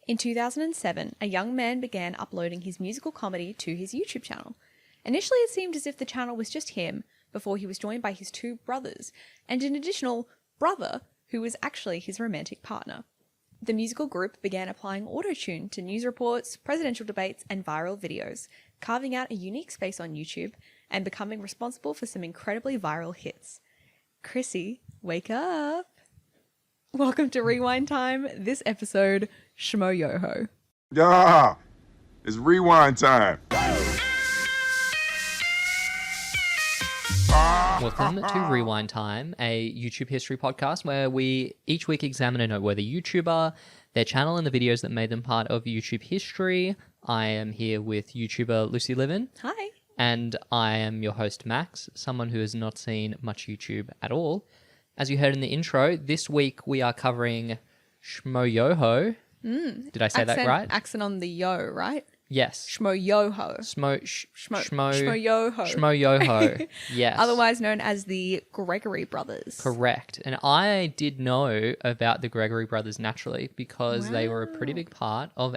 In 2007, a young man began uploading his musical comedy to his YouTube channel. Initially, it seemed as if the channel was just him, before he was joined by his two brothers, and an additional brother who was actually his romantic partner. The musical group began applying autotune to news reports, presidential debates, and viral videos, carving out a unique space on YouTube and becoming responsible for some incredibly viral hits. Chrissy, wake up! Welcome to Rewind Time. This episode, Schmoyoho. Yeah, it's rewind time. Welcome to Rewind Time, a YouTube history podcast where we each week examine a noteworthy YouTuber, their channel, and the videos that made them part of YouTube history. I am here with YouTuber Lucy Livin. Hi. And I am your host, Max, someone who has not seen much YouTube at all. As you heard in the intro, this week we are covering Schmoyoho. Did I say that right? Accent on the yo, right? Yes. Schmoyoho. Schmoyoho. Schmoyoho. Yes. Otherwise known as the Gregory Brothers. Correct. And I did know about the Gregory Brothers naturally because they were a pretty big part of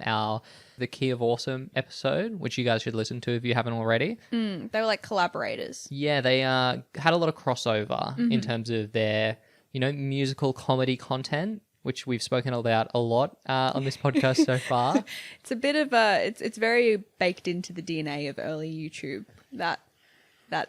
The Key of Awesome episode, which you guys should listen to if you haven't already. They were like collaborators. Yeah, they had a lot of crossover in terms of their, musical comedy content, which we've spoken about a lot on this podcast so far. It's a bit of it's very baked into the DNA of early YouTube, that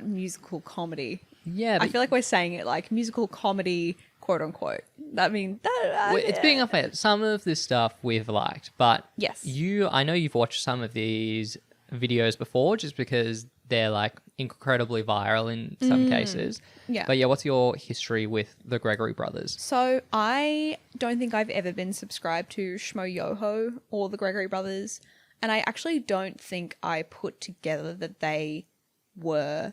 musical comedy. Yeah. I feel like we're saying it like musical comedy, quote unquote. That means it's being unfair. Some of this stuff we've liked, but yes, I know you've watched some of these videos before just because they're like incredibly viral in some cases. Yeah. But yeah, what's your history with the Gregory Brothers? So I don't think I've ever been subscribed to Schmoyoho or the Gregory Brothers, and I actually don't think I put together that they were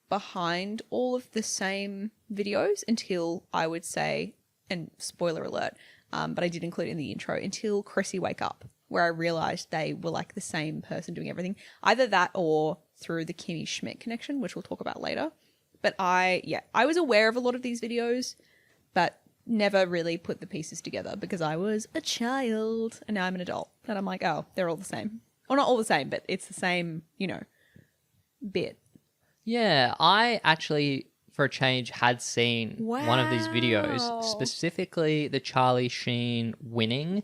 behind all of the same videos until I would say, and spoiler alert, but I did include it in the intro, until Chrissy Wake Up, where I realized they were like the same person doing everything. Either that or through the Kimmy Schmidt connection, which we'll talk about later. But I was aware of a lot of these videos, but never really put the pieces together because I was a child and now I'm an adult. And I'm like, oh, they're all the same. Well, not all the same, but it's the same, bit. Yeah, I actually, for a change, had seen one of these videos, specifically the Charlie Sheen winning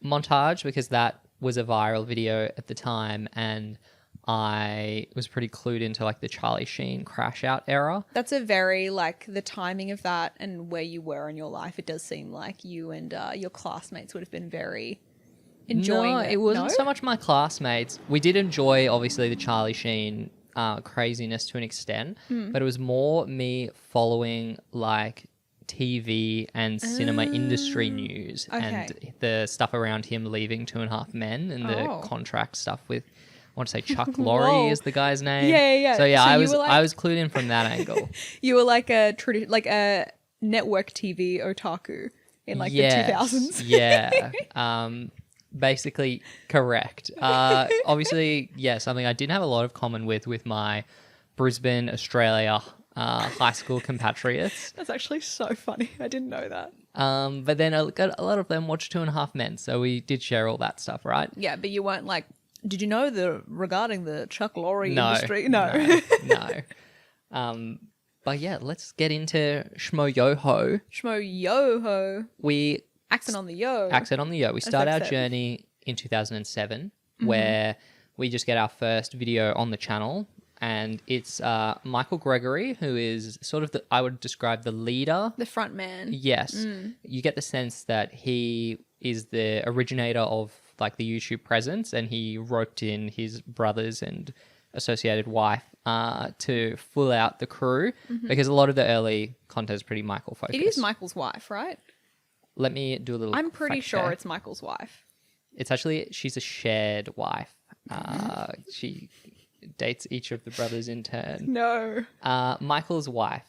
montage, because that was a viral video at the time, and I was pretty clued into like the Charlie Sheen crash out era. That's a very like the timing of that and where you were in your life. It does seem like you and your classmates would have been very enjoying it. It wasn't so much my classmates. We did enjoy obviously the Charlie Sheen craziness to an extent, but it was more me following like TV and cinema industry news and the stuff around him leaving 2.5 Men and the contract stuff with, I want to say Chuck Lorre is the guy's name. Yeah. So yeah, I was clued in from that angle. You were like a network TV otaku in like the 2000s. Yeah. Basically correct. Obviously, something I didn't have a lot of common with my Brisbane, Australia high school compatriots. That's actually so funny. I didn't know that. But then a lot of them watched 2.5 Men, so we did share all that stuff, right? Yeah, but you weren't like, did you know regarding the Chuck Lorre industry? No. But yeah, let's get into Schmoyoho. Schmoyoho. Accent on the yo. We start our journey in 2007, where we just get our first video on the channel, and it's Michael Gregory, who is sort of I would describe the leader. The front man. Yes. You get the sense that he is the originator of like the YouTube presence, and he roped in his brothers and associated wife to fill out the crew, because a lot of the early content is pretty Michael focused. It is Michael's wife, right? Let me do a little I'm pretty fact sure check. it's Michael's wife. It's actually, she's a shared wife. She dates each of the brothers in turn. No. Michael's wife,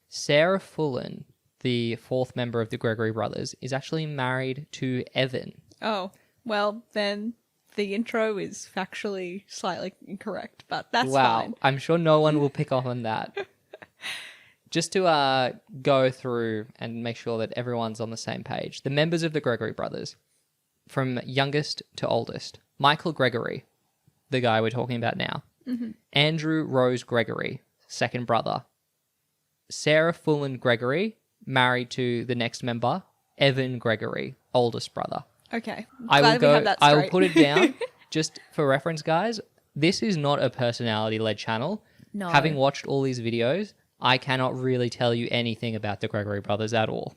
Sarah Fullen, the fourth member of the Gregory Brothers, is actually married to Evan. Oh, well, then the intro is factually slightly incorrect, but that's fine. Wow, I'm sure no one will pick up on that. Just to go through and make sure that everyone's on the same page. The members of the Gregory Brothers: from youngest to oldest. Michael Gregory, the guy we're talking about now. Andrew Rose Gregory, second brother. Sarah Fullen Gregory, married to the next member, Evan Gregory, oldest brother. Okay. I Glad we have that I will straight. put it down just for reference, guys. This is not a personality-led channel. No. Having watched all these videos, I cannot really tell you anything about the Gregory Brothers at all.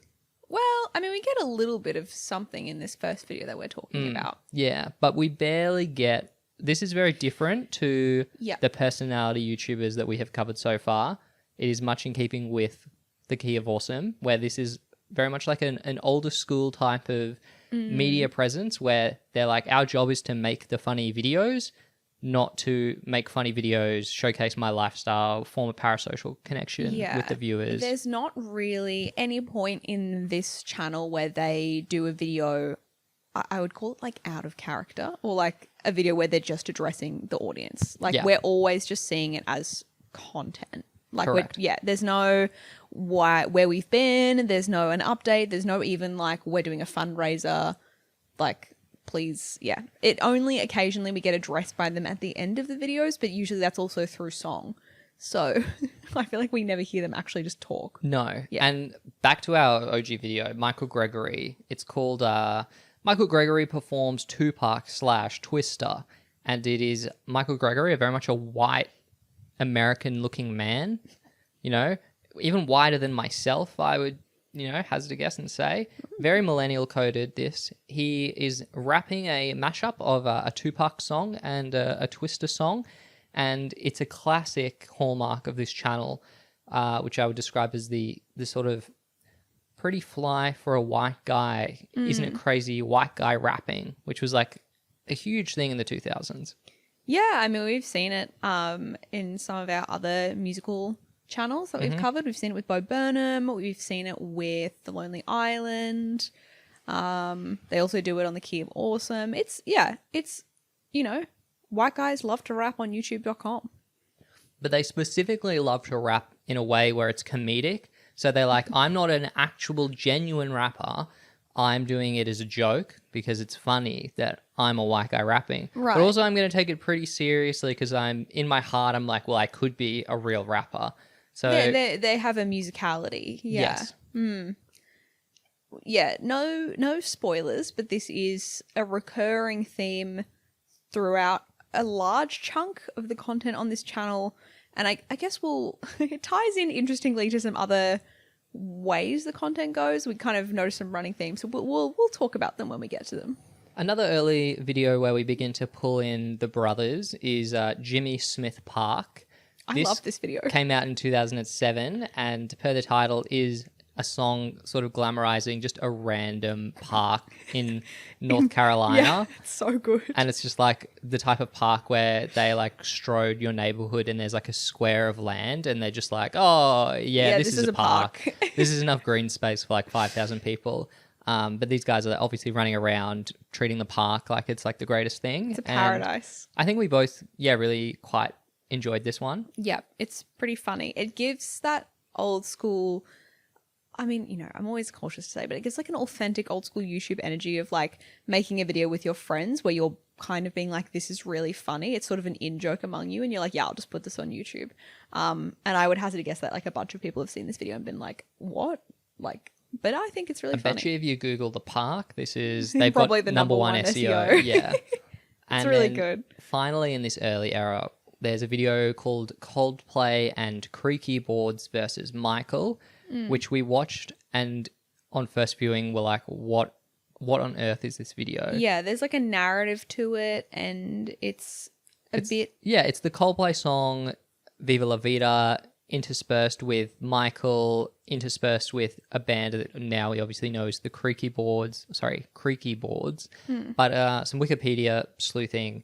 Well, I mean, we get a little bit of something in this first video that we're talking about. Yeah, but we barely get... This is very different to Yep. the personality YouTubers that we have covered so far. It is much in keeping with the Key of Awesome, where this is very much like an older school type of media presence where they're like, our job is to make the funny videos, not to make funny videos, showcase my lifestyle, form a parasocial connection with the viewers. There's not really any point in this channel where they do a video, I would call it like out of character, or like a video where they're just addressing the audience. Like we're always just seeing it as content. Like Correct. there's no where we've been, there's no an update, there's no even like we're doing a fundraiser, like please, it only occasionally we get addressed by them at the end of the videos, but usually that's also through song. So I feel like we never hear them actually just talk. No. Yeah. And back to our OG video, Michael Gregory. It's called Michael Gregory Performs Tupac / Twister. And it is Michael Gregory, a very much a white American looking man, you know, even whiter than myself, I would, hazard a guess and say. Very millennial coded this. He is rapping a mashup of a Tupac song and a Twister song. And it's a classic hallmark of this channel, which I would describe as the sort of pretty fly for a white guy, isn't it crazy, white guy rapping, which was like a huge thing in the 2000s. Yeah, I mean, we've seen it in some of our other musical channels that we've covered. We've seen it with Bo Burnham. We've seen it with The Lonely Island. They also do it on the Key of Awesome. It's white guys love to rap on youtube.com. But they specifically love to rap in a way where it's comedic. So they're like, I'm not an actual genuine rapper. I'm doing it as a joke because it's funny that I'm a white guy rapping. Right. But also I'm going to take it pretty seriously because in my heart, I'm like, well, I could be a real rapper. So they have a musicality. Yeah. Yes. Yeah, no spoilers, but this is a recurring theme throughout a large chunk of the content on this channel. And I guess it ties in interestingly to some other ways the content goes. We kind of notice some running themes, so we'll talk about them when we get to them. Another early video where we begin to pull in the brothers is Jimmy Smith Park. I love this video. Came out in 2007, and per the title is a song sort of glamorizing just a random park in North Carolina. Yeah, it's so good. And it's just like the type of park where they like strode your neighborhood and there's like a square of land and they're just like, oh, yeah, this is a park. This is enough green space for like 5,000 people. But these guys are obviously running around treating the park like it's like the greatest thing. It's a paradise. And I think we both, really quite enjoyed this one. Yeah, it's pretty funny. It gives that old school... I mean, I'm always cautious to say, but it gives like an authentic old school YouTube energy of like making a video with your friends where you're kind of being like, this is really funny. It's sort of an in-joke among you and you're like, yeah, I'll just put this on YouTube. And I would hazard a guess that like a bunch of people have seen this video and been like, what? Like, but I think it's really funny. I bet you if you Google the park, they've probably got the number one SEO. Yeah. It's really good. Finally, in this early era, there's a video called Coldplay and Creaky Boards versus Michael, which we watched, and on first viewing we're like, what on earth is this video? Yeah, there's like a narrative to it, and it's a bit... Yeah, it's the Coldplay song Viva La Vida interspersed with Michael, interspersed with a band that now we obviously know is the Creaky Boards. But some Wikipedia sleuthing,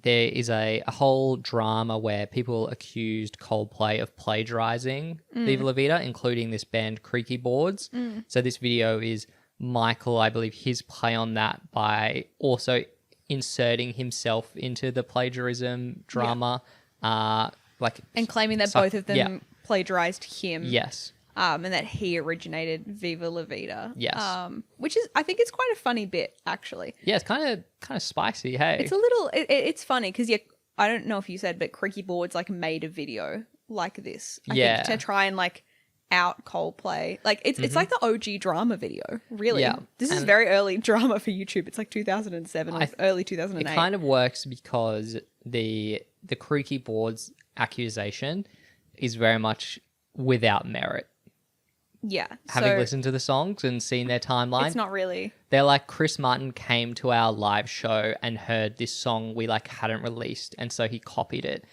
there is a whole drama where people accused Coldplay of plagiarizing Viva La Vida, including this band Creaky Boards. So this video is Michael, I believe, his play on that by also inserting himself into the plagiarism drama. And claiming that both of them plagiarized him. Yes. and that he originated Viva La Vida. Yes. Which is, I think it's quite a funny bit, actually. Yeah, it's kind of spicy. Hey, It's a little, it's funny because, yeah, I don't know if you said, but Creaky Boards like made a video like this. I think, to try and like out Coldplay. Like it's like the OG drama video, really. Yeah. This is very early drama for YouTube. It's like 2007 or early 2008. It kind of works because the Creaky Boards accusation is very much without merit. Yeah. Having listened to the songs and seen their timeline, it's not really. They're like, Chris Martin came to our live show and heard this song we like hadn't released, and so he copied it.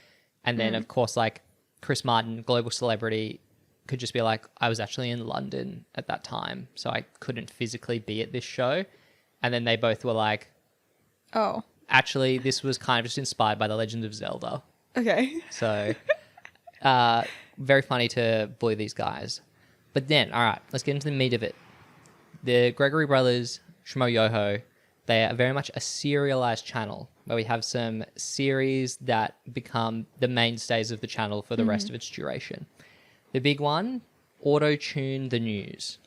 And then of course, like, Chris Martin, global celebrity, could just be like, I was actually in London at that time, so I couldn't physically be at this show. And then they both were like, oh, actually, this was kind of just inspired by The Legend of Zelda. Okay. So, very funny to bully these guys. But then, all right, let's get into the meat of it. The Gregory Brothers, Schmoyoho, they are very much a serialized channel where we have some series that become the mainstays of the channel for the rest of its duration. The big one, auto-tune the news.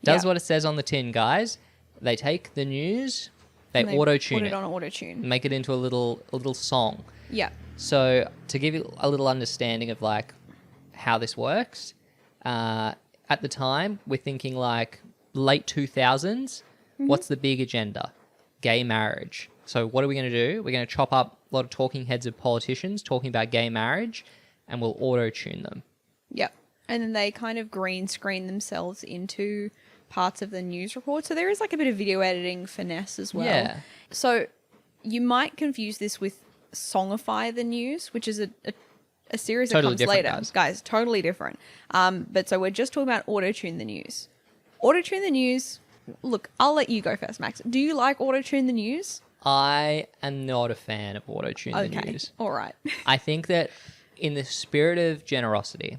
Does what it says on the tin, guys. They take the news, they auto-tune it. Put it on auto-tune. Make it into a little song. Yeah. So to give you a little understanding of like how this works, at the time we're thinking like late 2000s. What's the big agenda? Gay marriage. So what are we going to do? We're going to chop up a lot of talking heads of politicians talking about gay marriage, and we'll auto-tune them. Yep. And then they kind of green screen themselves into parts of the news report. So there is like a bit of video editing finesse as well. Yeah. So you might confuse this with Songify the News, which is a series Totally that comes different, later. Guys, totally different. But so we're just talking about auto-tune the news. Auto-tune the news. Look, I'll let you go first, Max. Do you like auto-tune the news? I am not a fan of auto-tune the Okay. news. All right. I think that in the spirit of generosity,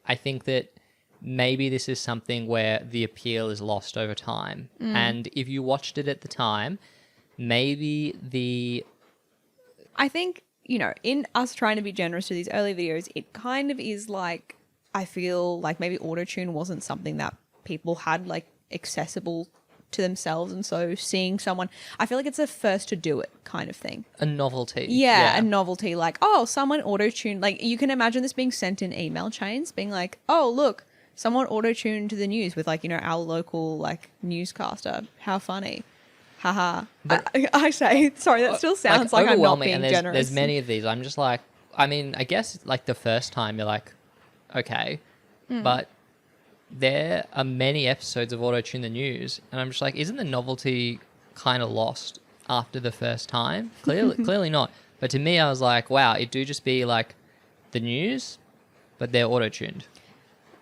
I think that maybe this is something where the appeal is lost over time. And if you watched it at the time, maybe I think, in us trying to be generous to these early videos, it kind of is like, I feel like maybe auto-tune wasn't something that people had like accessible to themselves. And so seeing someone, I feel like it's a first to do it kind of thing. a novelty. Yeah, a novelty. Like, oh, someone auto-tuned. Like, you can imagine this being sent in email chains, being like, oh, look, someone auto-tuned to the news with like, our local like newscaster. How funny. Haha. I say, sorry, that still sounds like I'm not being and generous. there's many of these. I'm just like, I mean, I guess like the first time you're like, okay, but there are many episodes of auto-tune the news, and I'm just like, isn't the novelty kind of lost after the first time? Clearly not. But to me, I was like, wow, it do just be like the news, but they're auto-tuned.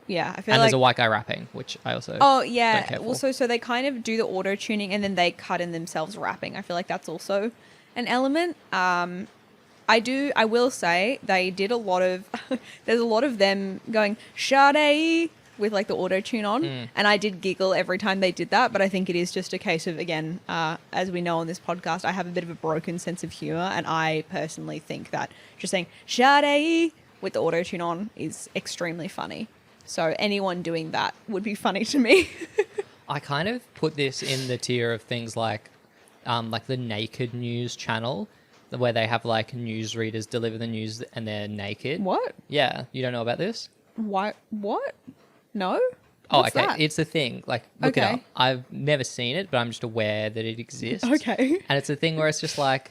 Yeah, I feel And like there's a white guy rapping, which I also oh don't yeah. care Well, for. so they kind of do the auto tuning and then they cut in themselves rapping. I feel like that's also an element. I will say they did a lot of. There's a lot of them going Sade with like the auto tune on, and I did giggle every time they did that. But I think it is just a case of, again, as we know on this podcast, I have a bit of a broken sense of humor, and I personally think that just saying Sade with the auto tune on is extremely funny. So anyone doing that would be funny to me. I kind of put this in the tier of things like the Naked News channel, where they have like newsreaders deliver the news and they're naked. What? Yeah, you don't know about this? Why? What? No? Oh, What's okay. that? It's a thing. Like, look it Okay. up. I've never seen it, but I'm just aware that it exists. Okay. And it's a thing where it's just like,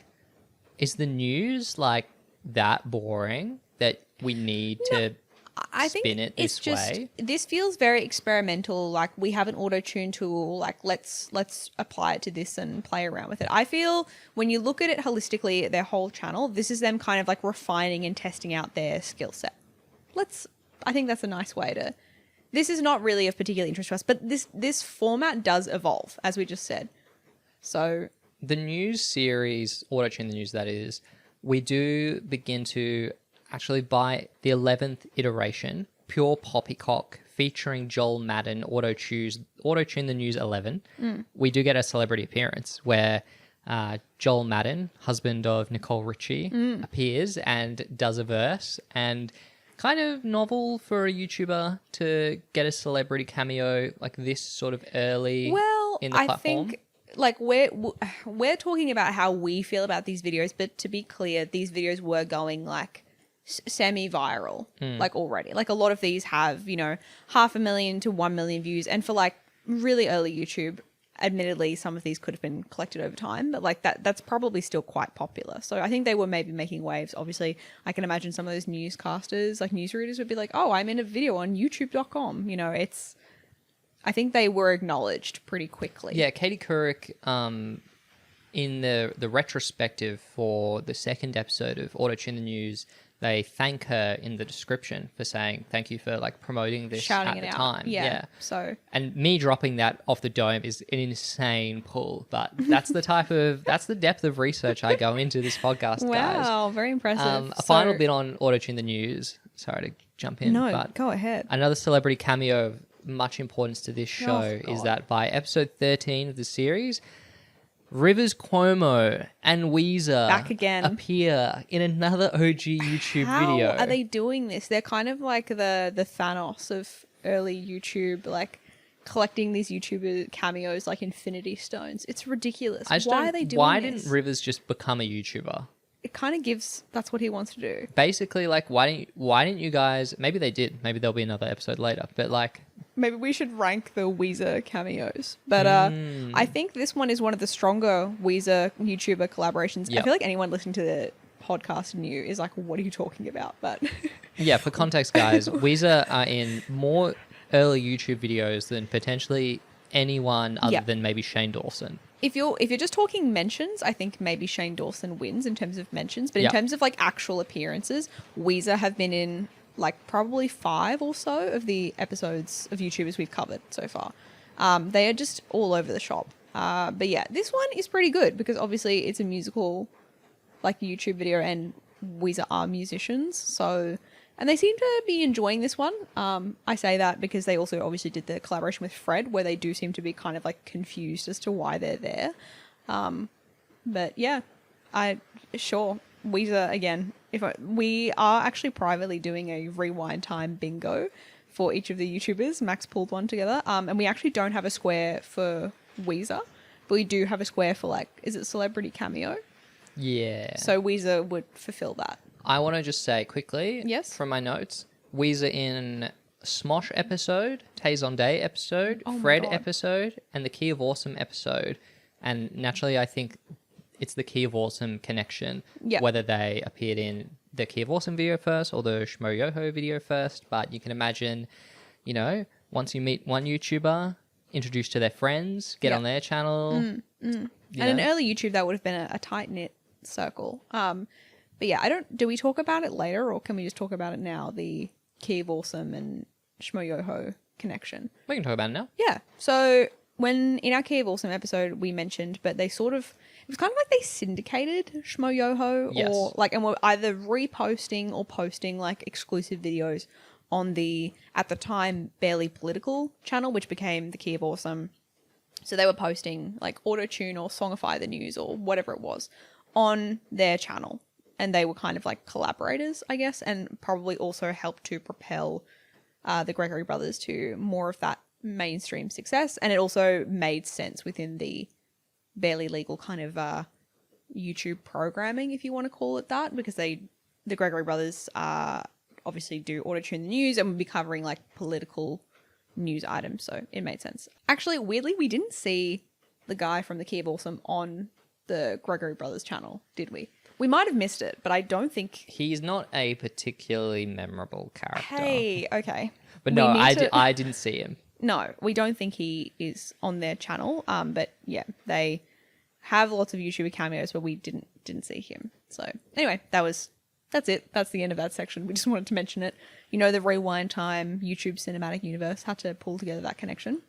is the news like that boring that we need to I think spin it it's this just way? this feels very experimental. Like, we have an auto tune tool. Like, let's apply it to this and play around with it. I feel when you look at it holistically, their whole channel, this is them kind of like refining and testing out their skill set. I think that's a nice way to. This is not really of particular interest to us, but this format does evolve, as we just said. So The news series, Auto-Tune the News, that is, we do begin to actually, by the 11th iteration, Pure Poppycock featuring Joel Madden, Auto-Tune the News 11, we do get a celebrity appearance where Joel Madden, husband of Nicole Richie, appears and does a verse. And kind of novel for a YouTuber to get a celebrity cameo like this sort of early in the platform. I think like we're talking about how we feel about these videos, but to be clear, these videos were going like semi-viral like already. Like a lot of these have, 500,000 to 1 million views, and for like really early YouTube, admittedly some of these could have been collected over time, but like that's probably still quite popular. So I think they were maybe making waves. Obviously I can imagine some of those newscasters, like newsreaders, would be like, oh, I'm in a video on youtube.com. I think they were acknowledged pretty quickly. Yeah, Katie Couric, in the retrospective for the second episode of Auto-Tune the News, they thank her in the description for saying thank you for like promoting this Shouting at it the out. time. Yeah. So, and me dropping that off the dome is an insane pull, but that's the depth of research I go into this podcast, guys. Wow, very impressive. A final bit on Auto-Tune the News. Sorry to jump in. No, but go ahead. Another celebrity cameo of much importance to this show is that by episode 13 of the series, Rivers Cuomo and Weezer back again appear in another OG YouTube video. How are they doing this? They're kind of like the Thanos of early YouTube, like collecting these YouTuber cameos like Infinity Stones. It's ridiculous. Why are they doing Why this? didn't Rivers just become a YouTuber? It kind of gives, that's what he wants to do. Basically, like, why didn't you guys, maybe they did, maybe there'll be another episode later, but like, maybe we should rank the Weezer cameos. But I think this one is one of the stronger Weezer YouTuber collaborations. Yep. I feel like anyone listening to the podcast new is like, what are you talking about? But yeah, for context, guys, Weezer are in more early YouTube videos than potentially anyone other than maybe Shane Dawson. If you're just talking mentions, I think maybe Shane Dawson wins in terms of mentions. But in terms of like actual appearances, Weezer have been in like probably 5 or so of the episodes of YouTubers we've covered so far. They are just all over the shop. But yeah, this one is pretty good because obviously it's a musical like YouTube video and Weezer are musicians. So, and they seem to be enjoying this one. I say that because they also obviously did the collaboration with Fred where they do seem to be kind of like confused as to why they're there. But yeah, Weezer again. We are actually privately doing a rewind time bingo for each of the YouTubers. Max pulled one together. And we actually don't have a square for Weezer, but we do have a square for like, is it celebrity cameo? Yeah. So Weezer would fulfill that. I want to just say quickly, yes, from my notes, Weezer in Smosh episode, Taze on Day episode, oh Fred episode, and the Key of Awesome episode. And naturally, I think it's the Key of Awesome connection, whether they appeared in the Key of Awesome video first or the Schmoyoho video first. But you can imagine, once you meet one YouTuber, introduced to their friends, get on their channel. And in early YouTube, that would have been a tight-knit circle. But yeah, do we talk about it later or can we just talk about it now? The Key of Awesome and Schmoyoho connection. We can talk about it now. Yeah. So when in our Key of Awesome episode, we mentioned, but they sort of, it was kind of like they syndicated Schmoyoho or like, and were either reposting or posting like exclusive videos on the, at the time, barely political channel, which became the Key of Awesome. So they were posting like Auto-Tune or Songify the News or whatever it was on their channel. And they were kind of like collaborators, I guess, and probably also helped to propel the Gregory Brothers to more of that mainstream success. And it also made sense within the barely legal kind of YouTube programming, if you want to call it that, because the Gregory Brothers obviously do Auto-Tune the News and would be covering like political news items. So it made sense. Actually, weirdly, we didn't see the guy from the Key of Awesome on the Gregory Brothers channel, did we? We might have missed it, but I don't think... He's not a particularly memorable character. Hey, okay. But no, I didn't see him. No, we don't think he is on their channel. But yeah, they have lots of YouTuber cameos, but we didn't see him. So anyway, that's it. That's the end of that section. We just wanted to mention it. The rewind time, YouTube cinematic universe, had to pull together that connection.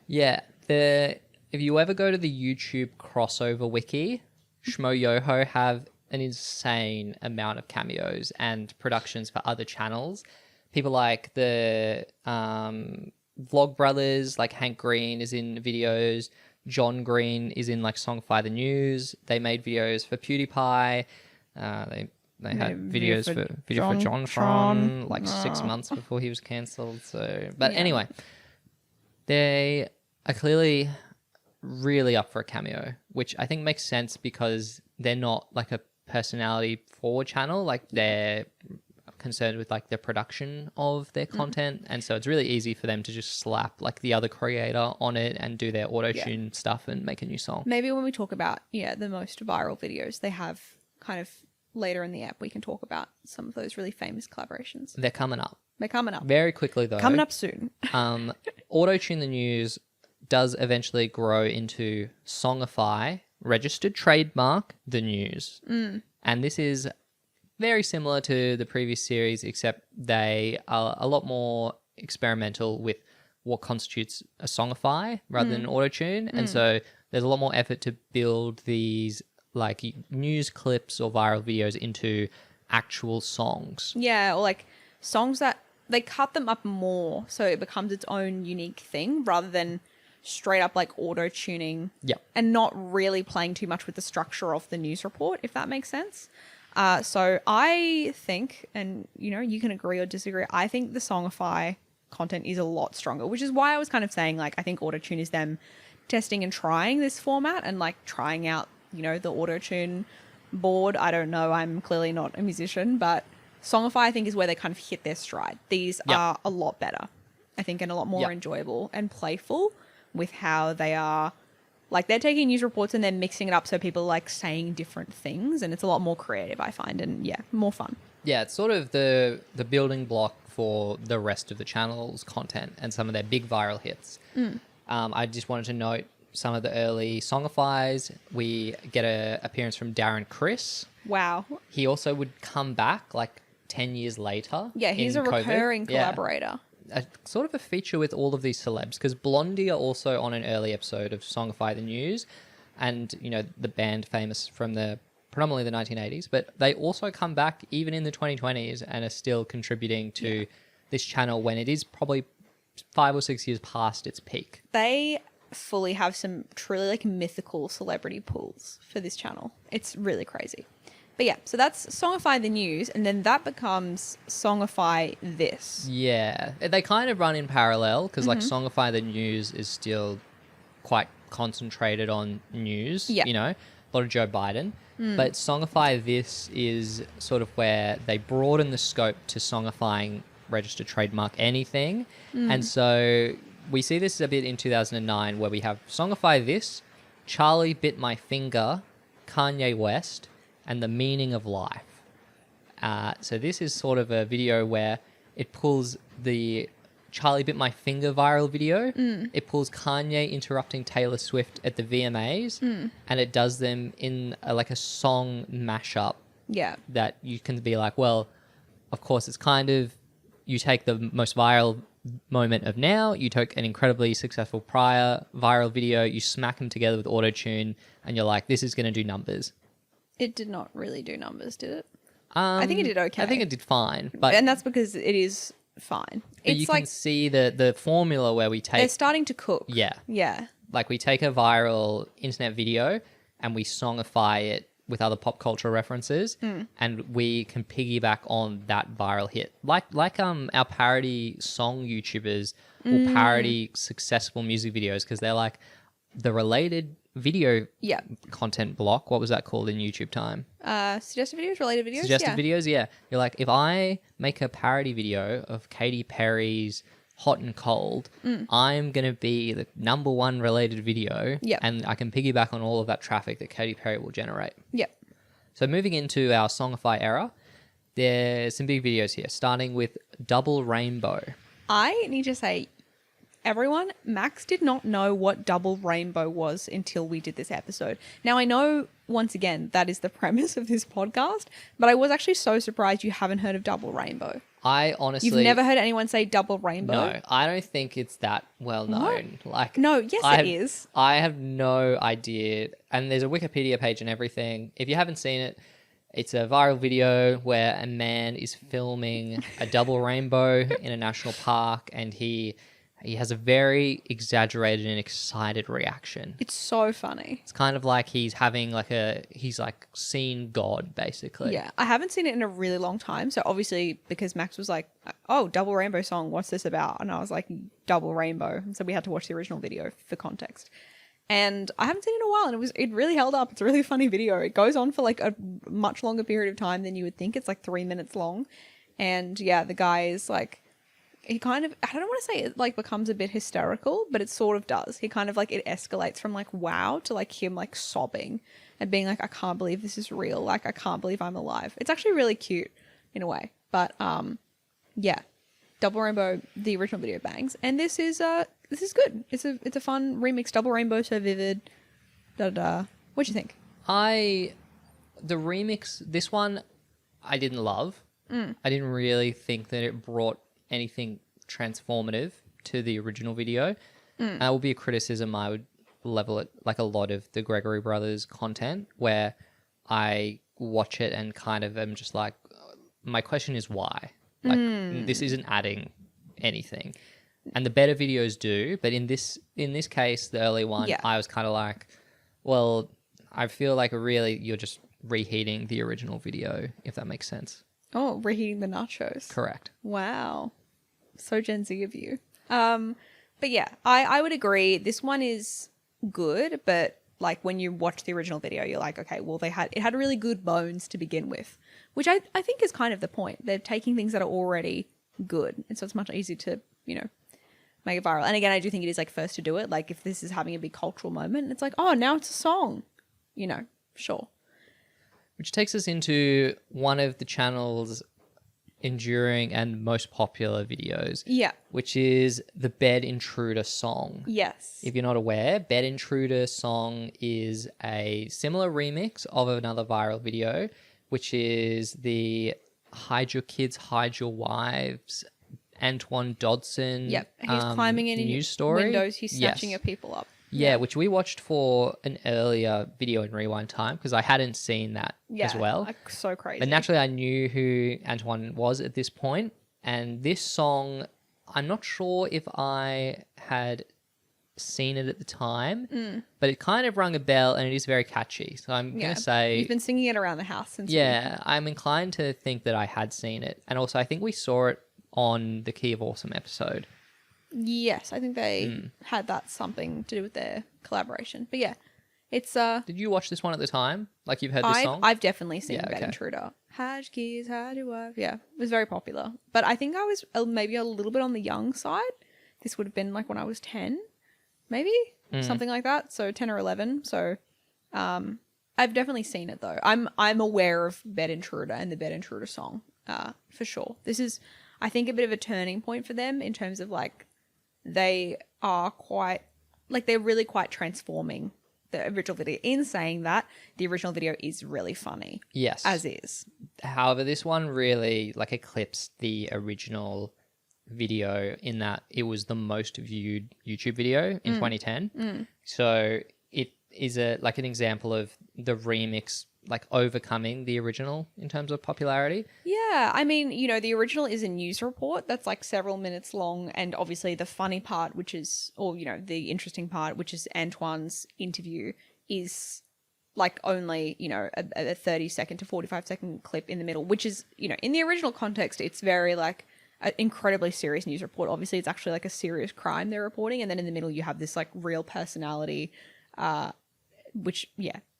Yeah, if you ever go to the YouTube crossover wiki, Schmoyoho have an insane amount of cameos and productions for other channels. People like the Vlog Brothers, like Hank Green is in videos. John Green is in like Songify the News. They made videos for PewDiePie. They They had video videos for for video for John Tron like 6 months before he was cancelled. So, but anyway, they are clearly really up for a cameo, which I think makes sense because they're not like a personality forward channel. Like they're concerned with like the production of their content, and so it's really easy for them to just slap like the other creator on it and do their auto-tune stuff and make a new song. Maybe when we talk about the most viral videos they have kind of later in the app, we can talk about some of those really famous collaborations. They're coming up very quickly though. Coming up soon. Auto-tune the news does eventually grow into Songify registered trademark the news, and this is very similar to the previous series, except they are a lot more experimental with what constitutes a songify rather than auto-tune. And so there's a lot more effort to build these like news clips or viral videos into actual songs. Yeah, or like songs that they cut them up more so it becomes its own unique thing rather than straight up like auto-tuning and not really playing too much with the structure of the news report, if that makes sense. So I think, and you can agree or disagree, I think the Songify content is a lot stronger, which is why I was kind of saying like I think auto-tune is them testing and trying this format and like trying out, the auto-tune board. I don't know, I'm clearly not a musician, but Songify I think is where they kind of hit their stride. These are a lot better, I think, and a lot more enjoyable and playful with how they are. Like, they're taking news reports and they're mixing it up so people like saying different things, and it's a lot more creative, I find, and more fun. Yeah, it's sort of the building block for the rest of the channel's content and some of their big viral hits. I just wanted to note some of the early Songifies. We get an appearance from Darren Criss. Wow. He also would come back like 10 years later. Yeah, he's a recurring collaborator. A sort of a feature with all of these celebs, because Blondie are also on an early episode of Songify the News, and the band famous from the predominantly the 1980s, but they also come back even in the 2020s and are still contributing to this channel when it is probably 5 or 6 years past its peak. They fully have some truly like mythical celebrity pools for this channel. It's really crazy. But yeah, so that's Songify the News, and then that becomes Songify This. Yeah, they kind of run in parallel because like Songify the News is still quite concentrated on news, a lot of Joe Biden. But Songify This is sort of where they broaden the scope to songifying registered trademark anything. And so we see this a bit in 2009 where we have Songify This, Charlie Bit My Finger, Kanye West, and The Meaning of Life. So this is sort of a video where it pulls the Charlie Bit My Finger viral video. It pulls Kanye interrupting Taylor Swift at the VMAs, and it does them in like a song mashup. Yeah. That you can be like, well, of course, it's kind of, you take the most viral moment of now, you took an incredibly successful prior viral video, you smack them together with auto-tune, and you're like, this is going to do numbers. It did not really do numbers, did it? I think it did okay. I think it did fine. And that's because it is fine. But you can see the formula where we take... They're starting to cook. Yeah. Yeah. Like we take a viral internet video and we songify it with other pop culture references, and we can piggyback on that viral hit. Like our parody song YouTubers will parody successful music videos because they're like the related video content block. What was that called in YouTube time? Suggested videos, related videos. Suggested videos, yeah. You're like, if I make a parody video of Katy Perry's Hot and Cold, I'm going to be the number one related video, and I can piggyback on all of that traffic that Katy Perry will generate. Yep. So moving into our Songify era, there's some big videos here, starting with Double Rainbow. I need to say, everyone, Max did not know what Double Rainbow was until we did this episode. Now, I know, once again, that is the premise of this podcast, but I was actually so surprised you haven't heard of Double Rainbow. I honestly... You've never heard anyone say Double Rainbow? No, I don't think it's that well known. Like, no, yes, it is. I have no idea. And there's a Wikipedia page and everything. If you haven't seen it, it's a viral video where a man is filming a double rainbow in a national park, and he he has a very exaggerated and excited reaction. It's so funny. It's kind of like he's having he's like seen God, basically. Yeah, I haven't seen it in a really long time. So obviously, because Max was like, "Oh, Double Rainbow Song, what's this about?" And I was like, "Double Rainbow," and so we had to watch the original video for context. And I haven't seen it in a while, and it really held up. It's a really funny video. It goes on for like a much longer period of time than you would think. It's like 3 minutes long, and yeah, the guy is like, he kind of, I don't want to say it like becomes a bit hysterical, but it sort of does. He kind of like, it escalates from like wow to like him like sobbing and being like, I can't believe this is real. Like, I can't believe I'm alive. It's actually really cute in a way. But yeah, Double Rainbow, the original video bangs. And this is good. It's a fun remix. Double Rainbow, so vivid. What'd you think? The remix, this one, I didn't love. I didn't really think that it brought anything transformative to the original video. That would be a criticism I would level it like a lot of the Gregory Brothers content, where I watch it and kind of am just like, my question is why? Like, this isn't adding anything. And the better videos do, but in this case, the early one, I was kind of like, well, I feel like really you're just reheating the original video, if that makes sense. Oh, reheating the nachos. Correct. Wow. So Gen Z of you. But yeah, I would agree. This one is good, but like when you watch the original video, you're like, okay, well, it had really good bones to begin with, which I think is kind of the point. They're taking things that are already good. And so it's much easier to, make it viral. And again, I do think it is like first to do it. Like if this is having a big cultural moment, it's like, oh, now it's a song, sure. Which takes us into one of the channel's enduring and most popular videos. Yeah. Which is the Bed Intruder Song. Yes. If you're not aware, Bed Intruder Song is a similar remix of another viral video, which is the Hide Your Kids, Hide Your Wives, Antoine Dodson. Yep. He's climbing in news story. Windows. He's snatching your people up. Yeah, which we watched for an earlier video in rewind time because I hadn't seen that as well. Like, so crazy. But naturally, I knew who Antoine was at this point. And this song, I'm not sure if I had seen it at the time, but it kind of rung a bell and it is very catchy. So I'm going to say... You've been singing it around the house since... Yeah, I'm inclined to think that I had seen it. And also, I think we saw it on the Key of Awesome episode. Yes, I think they had that something to do with their collaboration. But yeah, it's... Did you watch this one at the time? Like you've heard this song? I've definitely seen Bed Intruder. Hide keys, hide your wife. Yeah, it was very popular. But I think I was maybe a little bit on the young side. This would have been like when I was 10, maybe? Something like that. So 10 or 11. So I've definitely seen it though. I'm aware of Bed Intruder and the Bed Intruder song for sure. This is, I think, a bit of a turning point for them in terms of like, they are quite, like, they're really quite transforming the original video. In saying that, the original video is really funny. Yes. As is. However, this one really, like, eclipsed the original video in that it was the most viewed YouTube video in 2010. So it is an example of the remix, like, overcoming the original in terms of popularity. Yeah, I mean, the original is a news report that's like several minutes long, and obviously the funny part, the interesting part, which is Antoine's interview, is like only, a 30-second to 45-second clip in the middle, which is, in the original context, it's very like an incredibly serious news report. Obviously, it's actually like a serious crime they're reporting, and then in the middle you have this like real personality, which,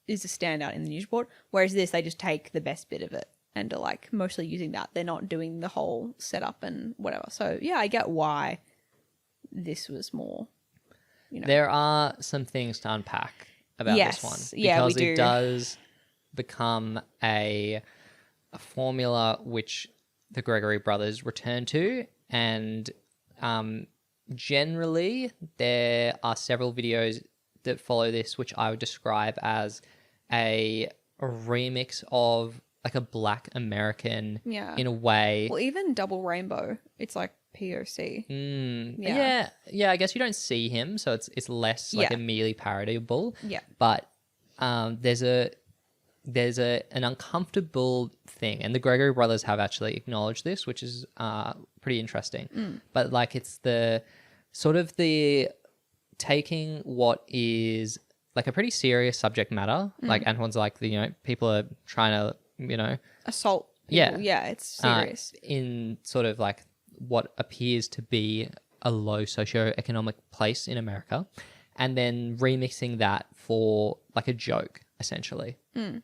is a standout in the news report. Whereas this, they just take the best bit of it and are like mostly using that. They're not doing the whole setup and whatever. So yeah, I get why this was more, There are some things to unpack about this one. Yeah, we do. Because it does become a formula which the Gregory Brothers return to. And generally, there are several videos that follow this, which I would describe as a remix of like a Black American in a way. Well, even Double Rainbow, it's like POC. Yeah, I guess you don't see him, so it's less like immediately parodyable. Yeah. But there's an uncomfortable thing, and the Gregory Brothers have actually acknowledged this, which is pretty interesting. But like it's the sort of the taking what is like a pretty serious subject matter. Like Antoine's like, people are trying to, Assault people. Yeah, it's serious. In sort of like what appears to be a low socioeconomic place in America, and then remixing that for like a joke, essentially. And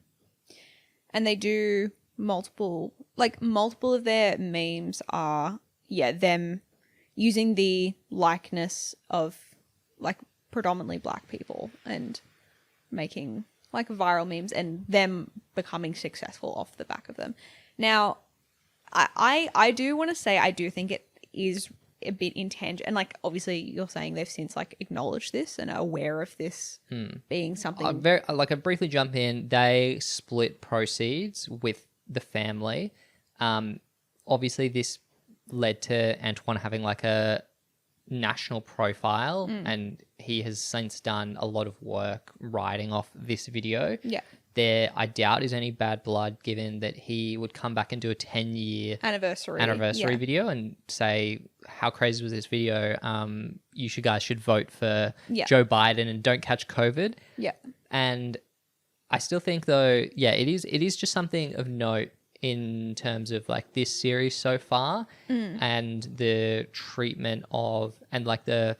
they do multiple of their memes are, them using the likeness of like predominantly black people and making like viral memes and them becoming successful off the back of them. Now, I do want to say I do think it is a bit intangible, and like obviously you're saying they've since like acknowledged this and are aware of this being something. I briefly jump in. They split proceeds with the family. Obviously, this led to Antoine having like a national profile, and he has since done a lot of work writing off this video. Yeah. There, I doubt, is any bad blood, given that he would come back and do a 10-year anniversary video and say, how crazy was this video? You guys should vote for Joe Biden and don't catch COVID. Yeah. And I still think, though, it is just something of note in terms of like this series so far and the treatment of, and like not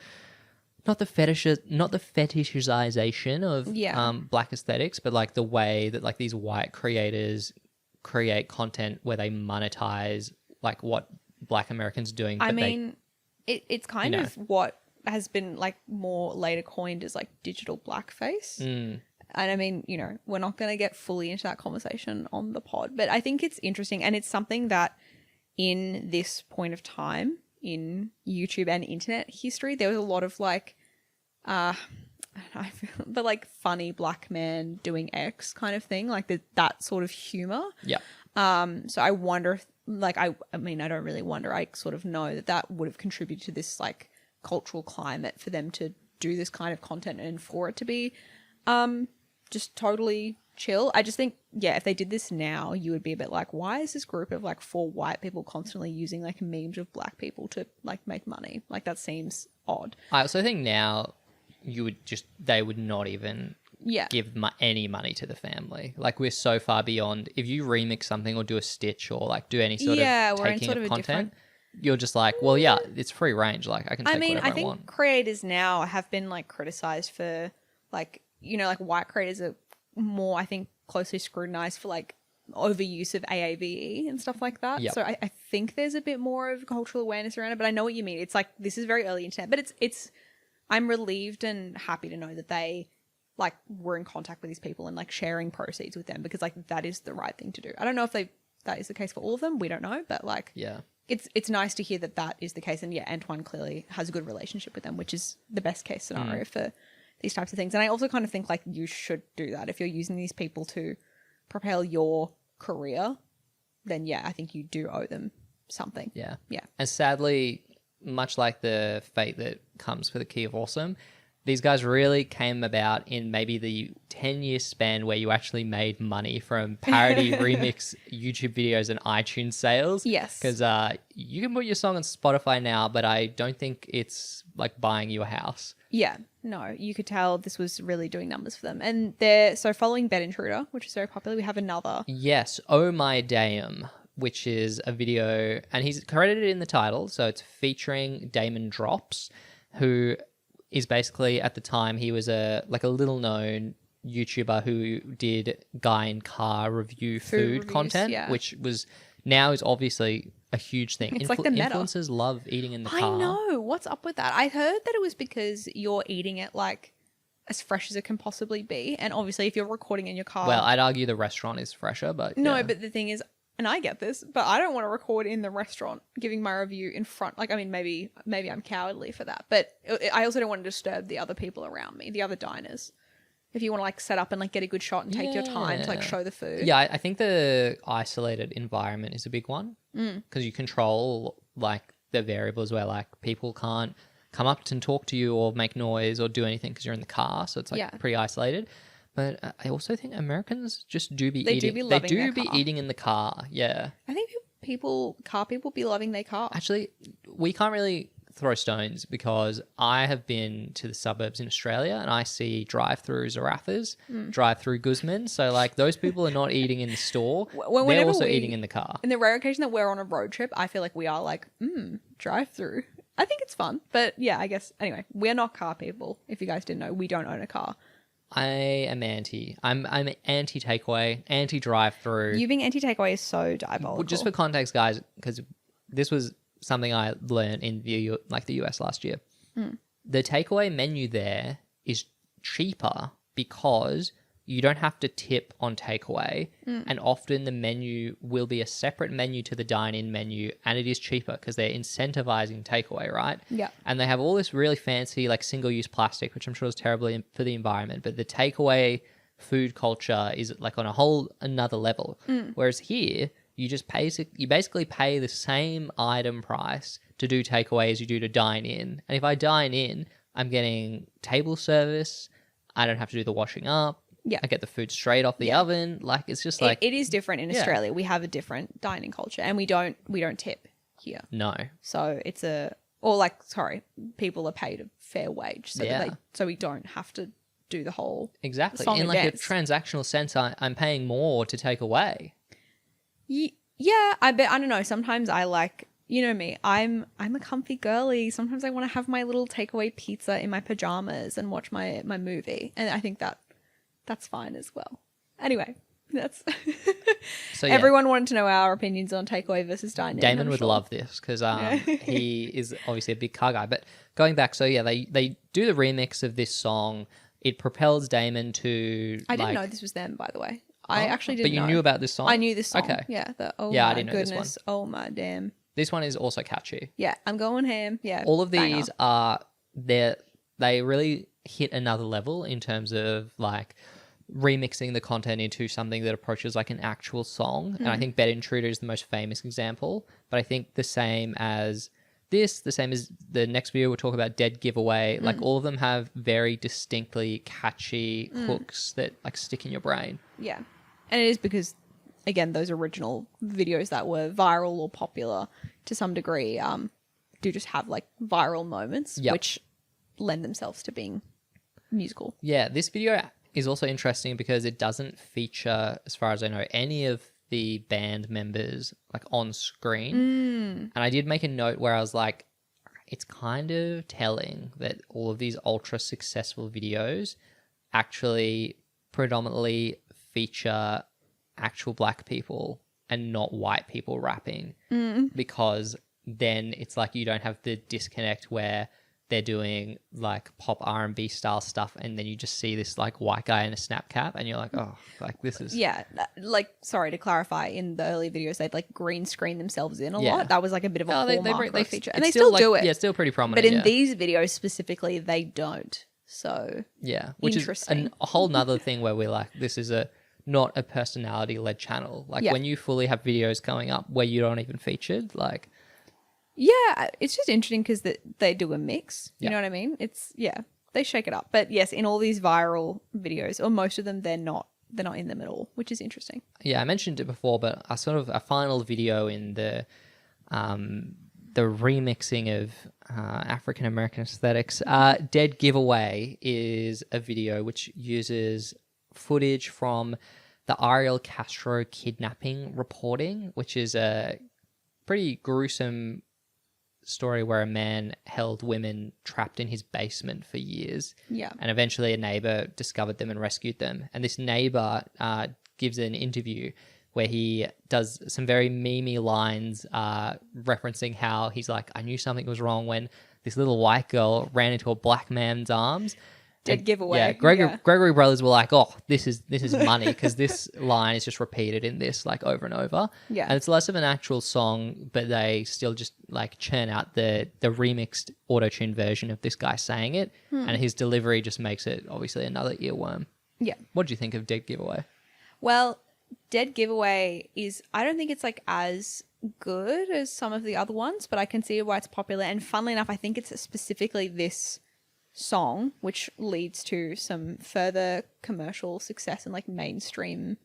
the fetishization of black aesthetics, but like the way that like these white creators create content where they monetize like what black Americans are doing. I mean, it's kind of what has been like more later coined as like digital blackface. And I mean, we're not going to get fully into that conversation on the pod, but I think it's interesting, and it's something that in this point of time in YouTube and internet history, there was a lot of like, but like funny black man doing X kind of thing, like that sort of humor. Yeah. So I wonder if, like, I mean, I don't really wonder. I sort of know that would have contributed to this like cultural climate for them to do this kind of content and for it to be, just totally chill. I just think, if they did this now, you would be a bit like, why is this group of like 4 white people constantly using like memes of black people to like make money? Like that seems odd. I also think now they would not even give any money to the family. Like we're so far beyond, if you remix something or do a stitch or like do any sort of taking of content, you're just like, well, it's free range. Like I can take whatever I think want. Creators now have been like criticized for like, like white creators are more, I think, closely scrutinized for like overuse of AAVE and stuff like that. Yep. So I think there's a bit more of cultural awareness around it, but I know what you mean. It's like, this is very early internet, but it's I'm relieved and happy to know that they like were in contact with these people and like sharing proceeds with them, because like that is the right thing to do. I don't know if that is the case for all of them. We don't know, but like, it's nice to hear that is the case. And Antoine clearly has a good relationship with them, which is the best case scenario for these types of things. And I also kind of think like you should do that. If you're using these people to propel your career, then I think you do owe them something. Yeah. Yeah. And sadly, much like the fate that comes for the Key of Awesome, these guys really came about in maybe the 10-year span where you actually made money from parody remix YouTube videos and iTunes sales. Yes. Because you can put your song on Spotify now, but I don't think it's like buying you a house. Yeah. No, you could tell this was really doing numbers for them. And following Bed Intruder, which is very popular, we have another. Yes. Oh My Dayum, which is a video, and he's credited in the title, so it's featuring Damon Drops, who is basically, at the time, he was a little known YouTuber who did guy in car review food reviews, content, which now is obviously a huge thing. It's like the meta. Influencers love eating in the car. I know. What's up with that? I heard that it was because you're eating it like as fresh as it can possibly be. And obviously if you're recording in your car. Well, I'd argue the restaurant is fresher, but no, but the thing is, and I get this, but I don't want to record in the restaurant giving my review in front. Like, I mean, maybe I'm cowardly for that, but I also don't want to disturb the other people around me, the other diners. If you want to like set up and like get a good shot and take your time to like show the food. Yeah, I think the isolated environment is a big one because you control like the variables where like people can't come up and talk to you or make noise or do anything because you're in the car. So it's like pretty isolated. But I also think Americans just do be eating. They do be eating in the car. Yeah. I think car people be loving their car. Actually, we can't really throw stones because I have been to the suburbs in Australia and I see drive-through Zarathas, drive-through Guzman. So like those people are not eating in the store. They're whenever also eating in the car. In the rare occasion that we're on a road trip, I feel like we are like, drive-through. I think it's fun. But yeah, I guess, anyway, we're not car people. If you guys didn't know, we don't own a car. I am anti. I'm anti takeaway, anti drive-through. You being anti takeaway is so diabolical. Well, just for context, guys, because this was something I learned in the US last year. The takeaway menu there is cheaper because you don't have to tip on takeaway, and often the menu will be a separate menu to the dine-in menu, and it is cheaper because they're incentivizing takeaway, right? Yeah. And they have all this really fancy like single-use plastic, which I'm sure is terrible for the environment, but the takeaway food culture is like on a whole another level. Whereas here, you basically pay the same item price to do takeaway as you do to dine in, and if I dine in, I'm getting table service. I don't have to do the washing up. Yeah. I get the food straight off the oven. Like it's just like it is different in Australia. We have a different dining culture, and we don't tip here. no. So it's people are paid a fair wage, so we don't have to do the whole Exactly. song In and like dance. a transactional sense, I'm paying more to take away. Yeah, I don't know. Sometimes I like, you know me, I'm a comfy girly. Sometimes I want to have my little takeaway pizza in my pajamas and watch my movie, and I think that's fine as well. Anyway, that's So yeah, everyone wanted to know our opinions on takeaway versus dine-in. Damon I'm would sure. love this because he is obviously a big car guy. But going back, so yeah, they do the remix of this song. It propels Damon to. I didn't know this was them, by the way. I actually didn't But you know. knew about this song? I knew this song. Okay. Yeah. I My didn't know this goodness. Oh my damn. This one is also catchy. Yeah, I'm going ham. Yeah. All of banger. these are they really hit another level in terms of like remixing the content into something that approaches like an actual song. And I think Bed Intruder is the most famous example. But I think the same as the next video we'll talk about, Dead Giveaway, like all of them have very distinctly catchy hooks that like stick in your brain. Yeah. And it is because, again, those original videos that were viral or popular to some degree do just have like viral moments, which lend themselves to being musical. Yeah, this video is also interesting because it doesn't feature, as far as I know, any of the band members like on screen. And I did make a note where I was like, it's kind of telling that all of these ultra successful videos actually predominantly feature actual black people and not white people rapping, because then it's like you don't have the disconnect where they're doing like pop R&B style stuff and then you just see this like white guy in a snap cap and you're like, oh, like this is... Yeah, like, sorry to clarify, in the early videos they'd like green screen themselves in a lot. That was like a bit of a hallmark of a feature. And they still do it. Yeah, still pretty prominent. But in these videos specifically, they don't. So yeah, which is a whole nother thing where we're like, this is not a personality led channel. Like when you fully have videos going up where you don't even featured, like... Yeah, it's just interesting because they do a mix. You know what I mean? It's, they shake it up. But yes, in all these viral videos, or most of them, they're not in them at all, which is interesting. Yeah, I mentioned it before, but a final video in the remixing of African American aesthetics. Dead Giveaway is a video which uses footage from the Ariel Castro kidnapping reporting, which is a pretty gruesome story where a man held women trapped in his basement for years. Yeah. And eventually a neighbor discovered them and rescued them. And this neighbor gives an interview where he does some very memey lines referencing how he's like, I knew something was wrong when this little white girl ran into a black man's arms. Dead giveaway. Yeah, Gregory Brothers were like, oh, this is money, because this line is just repeated in this like over and over. Yeah. And it's less of an actual song, but they still just like churn out the remixed auto-tune version of this guy saying it, and his delivery just makes it obviously another earworm. Yeah. What do you think of Dead Giveaway? Well, Dead Giveaway is, I don't think it's like as good as some of the other ones, but I can see why it's popular. And funnily enough, I think it's specifically this song which leads to some further commercial success and like mainstream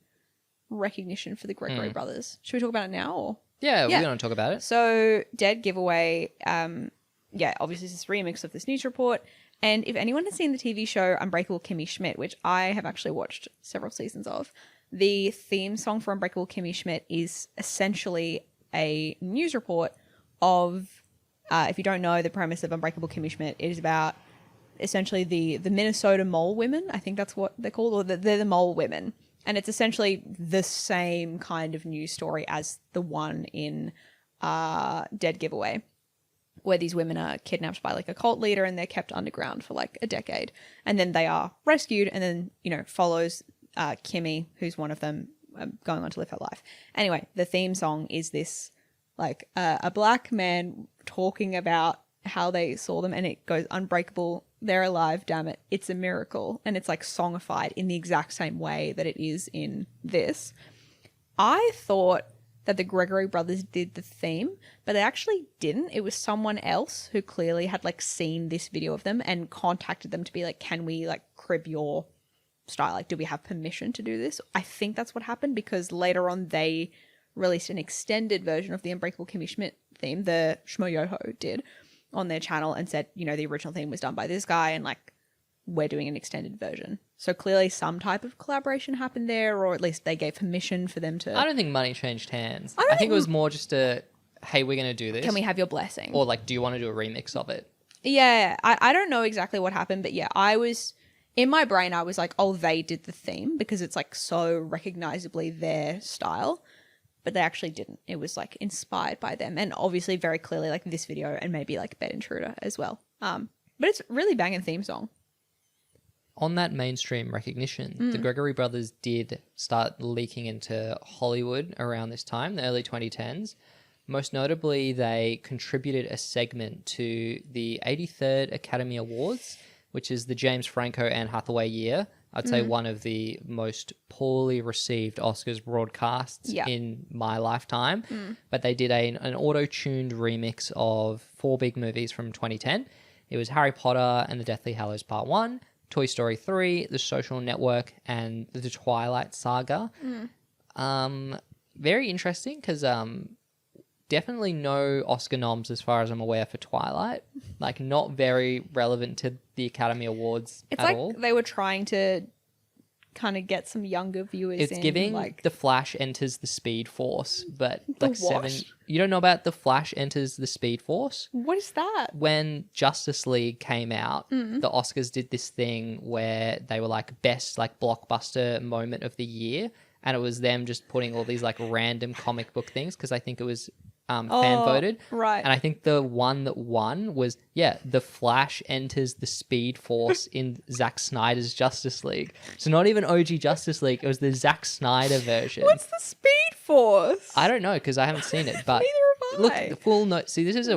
recognition for the Gregory Brothers. Should we talk about it now? Or? Yeah, we're going to talk about it. So Dead Giveaway, yeah, obviously it's this remix of this news report. And if anyone has seen the TV show Unbreakable Kimmy Schmidt, which I have actually watched several seasons of, the theme song for Unbreakable Kimmy Schmidt is essentially a news report of, if you don't know the premise of Unbreakable Kimmy Schmidt, it is about essentially the Minnesota mole women. I think that's what they're called, or they're the mole women. And it's essentially the same kind of news story as the one in Dead Giveaway, where these women are kidnapped by like a cult leader and they're kept underground for like a decade. And then they are rescued, and then, you know, follows Kimmy, who's one of them, going on to live her life. Anyway, the theme song is this like a black man talking about how they saw them, and it goes, unbreakable, they're alive, damn it, it's a miracle. And it's like songified in the exact same way that it is in this. I thought that the Gregory Brothers did the theme, but they actually didn't. It was someone else who clearly had like seen this video of them and contacted them to be like, can we like crib your style? Like, do we have permission to do this? I think that's what happened, because later on they released an extended version of the Unbreakable Kimmy Schmidt theme, the Schmoyoho did, on their channel, and said, you know, the original theme was done by this guy and like we're doing an extended version. So clearly some type of collaboration happened there, or at least they gave permission for them to... I don't think money changed hands. I think it was more just a, hey, we're going to do this. Can we have your blessing? Or like, do you want to do a remix of it? Yeah, I don't know exactly what happened, but yeah, I was... In my brain, I was like, oh, they did the theme because it's like so recognizably their style. But they actually didn't. It was like inspired by them, and obviously very clearly like this video and maybe like Bed Intruder as well. But it's really banging theme song. On that mainstream recognition, the Gregory Brothers did start leaking into Hollywood around this time, the early 2010s. Most notably, they contributed a segment to the 83rd Academy Awards, which is the James Franco Anne Hathaway year. I'd say one of the most poorly received Oscars broadcasts in my lifetime. But they did an auto-tuned remix of 4 big movies from 2010. It was Harry Potter and the Deathly Hallows Part 1, Toy Story 3, The Social Network, and The Twilight Saga. Very interesting, because definitely no Oscar noms as far as I'm aware for Twilight. Like, not very relevant to the Academy Awards It's at like all. they were trying to kind of get some younger viewers in. It's giving like... The Flash Enters the Speed Force, but The like what? 7... You don't know about The Flash Enters the Speed Force? What is that? When Justice League came out, the Oscars did this thing where they were like best like blockbuster moment of the year, and it was them just putting all these like random comic book things, because I think it was fan voted. Right. And I think the one that won was, The Flash Enters the Speed Force in Zack Snyder's Justice League. So not even OG Justice League, it was the Zack Snyder version. What's the Speed Force? I don't know, because I haven't seen it, but Neither have I. look, the full note. See, this is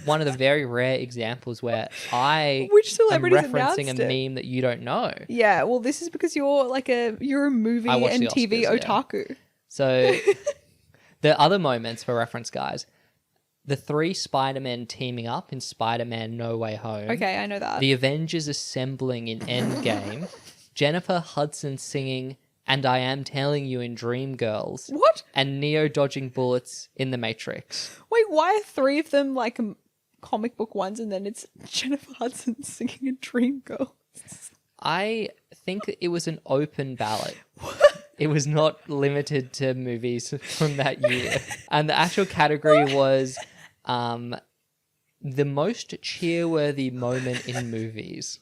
one of the very rare examples where I Which celebrities am referencing announced a it? meme that you don't know. Yeah, well, this is because you're a movie I watch and the TV Oscars, yeah. otaku. So the other moments for reference, guys, the 3 Spider-Men teaming up in Spider-Man No Way Home. Okay, I know that. The Avengers assembling in Endgame. Jennifer Hudson singing And I Am Telling You in Dreamgirls. What? And Neo dodging bullets in The Matrix. Wait, why are 3 of them like comic book ones, and then it's Jennifer Hudson singing in Dreamgirls? I think it was an open ballot. It was not limited to movies from that year. And the actual category was the most cheer-worthy moment in movies.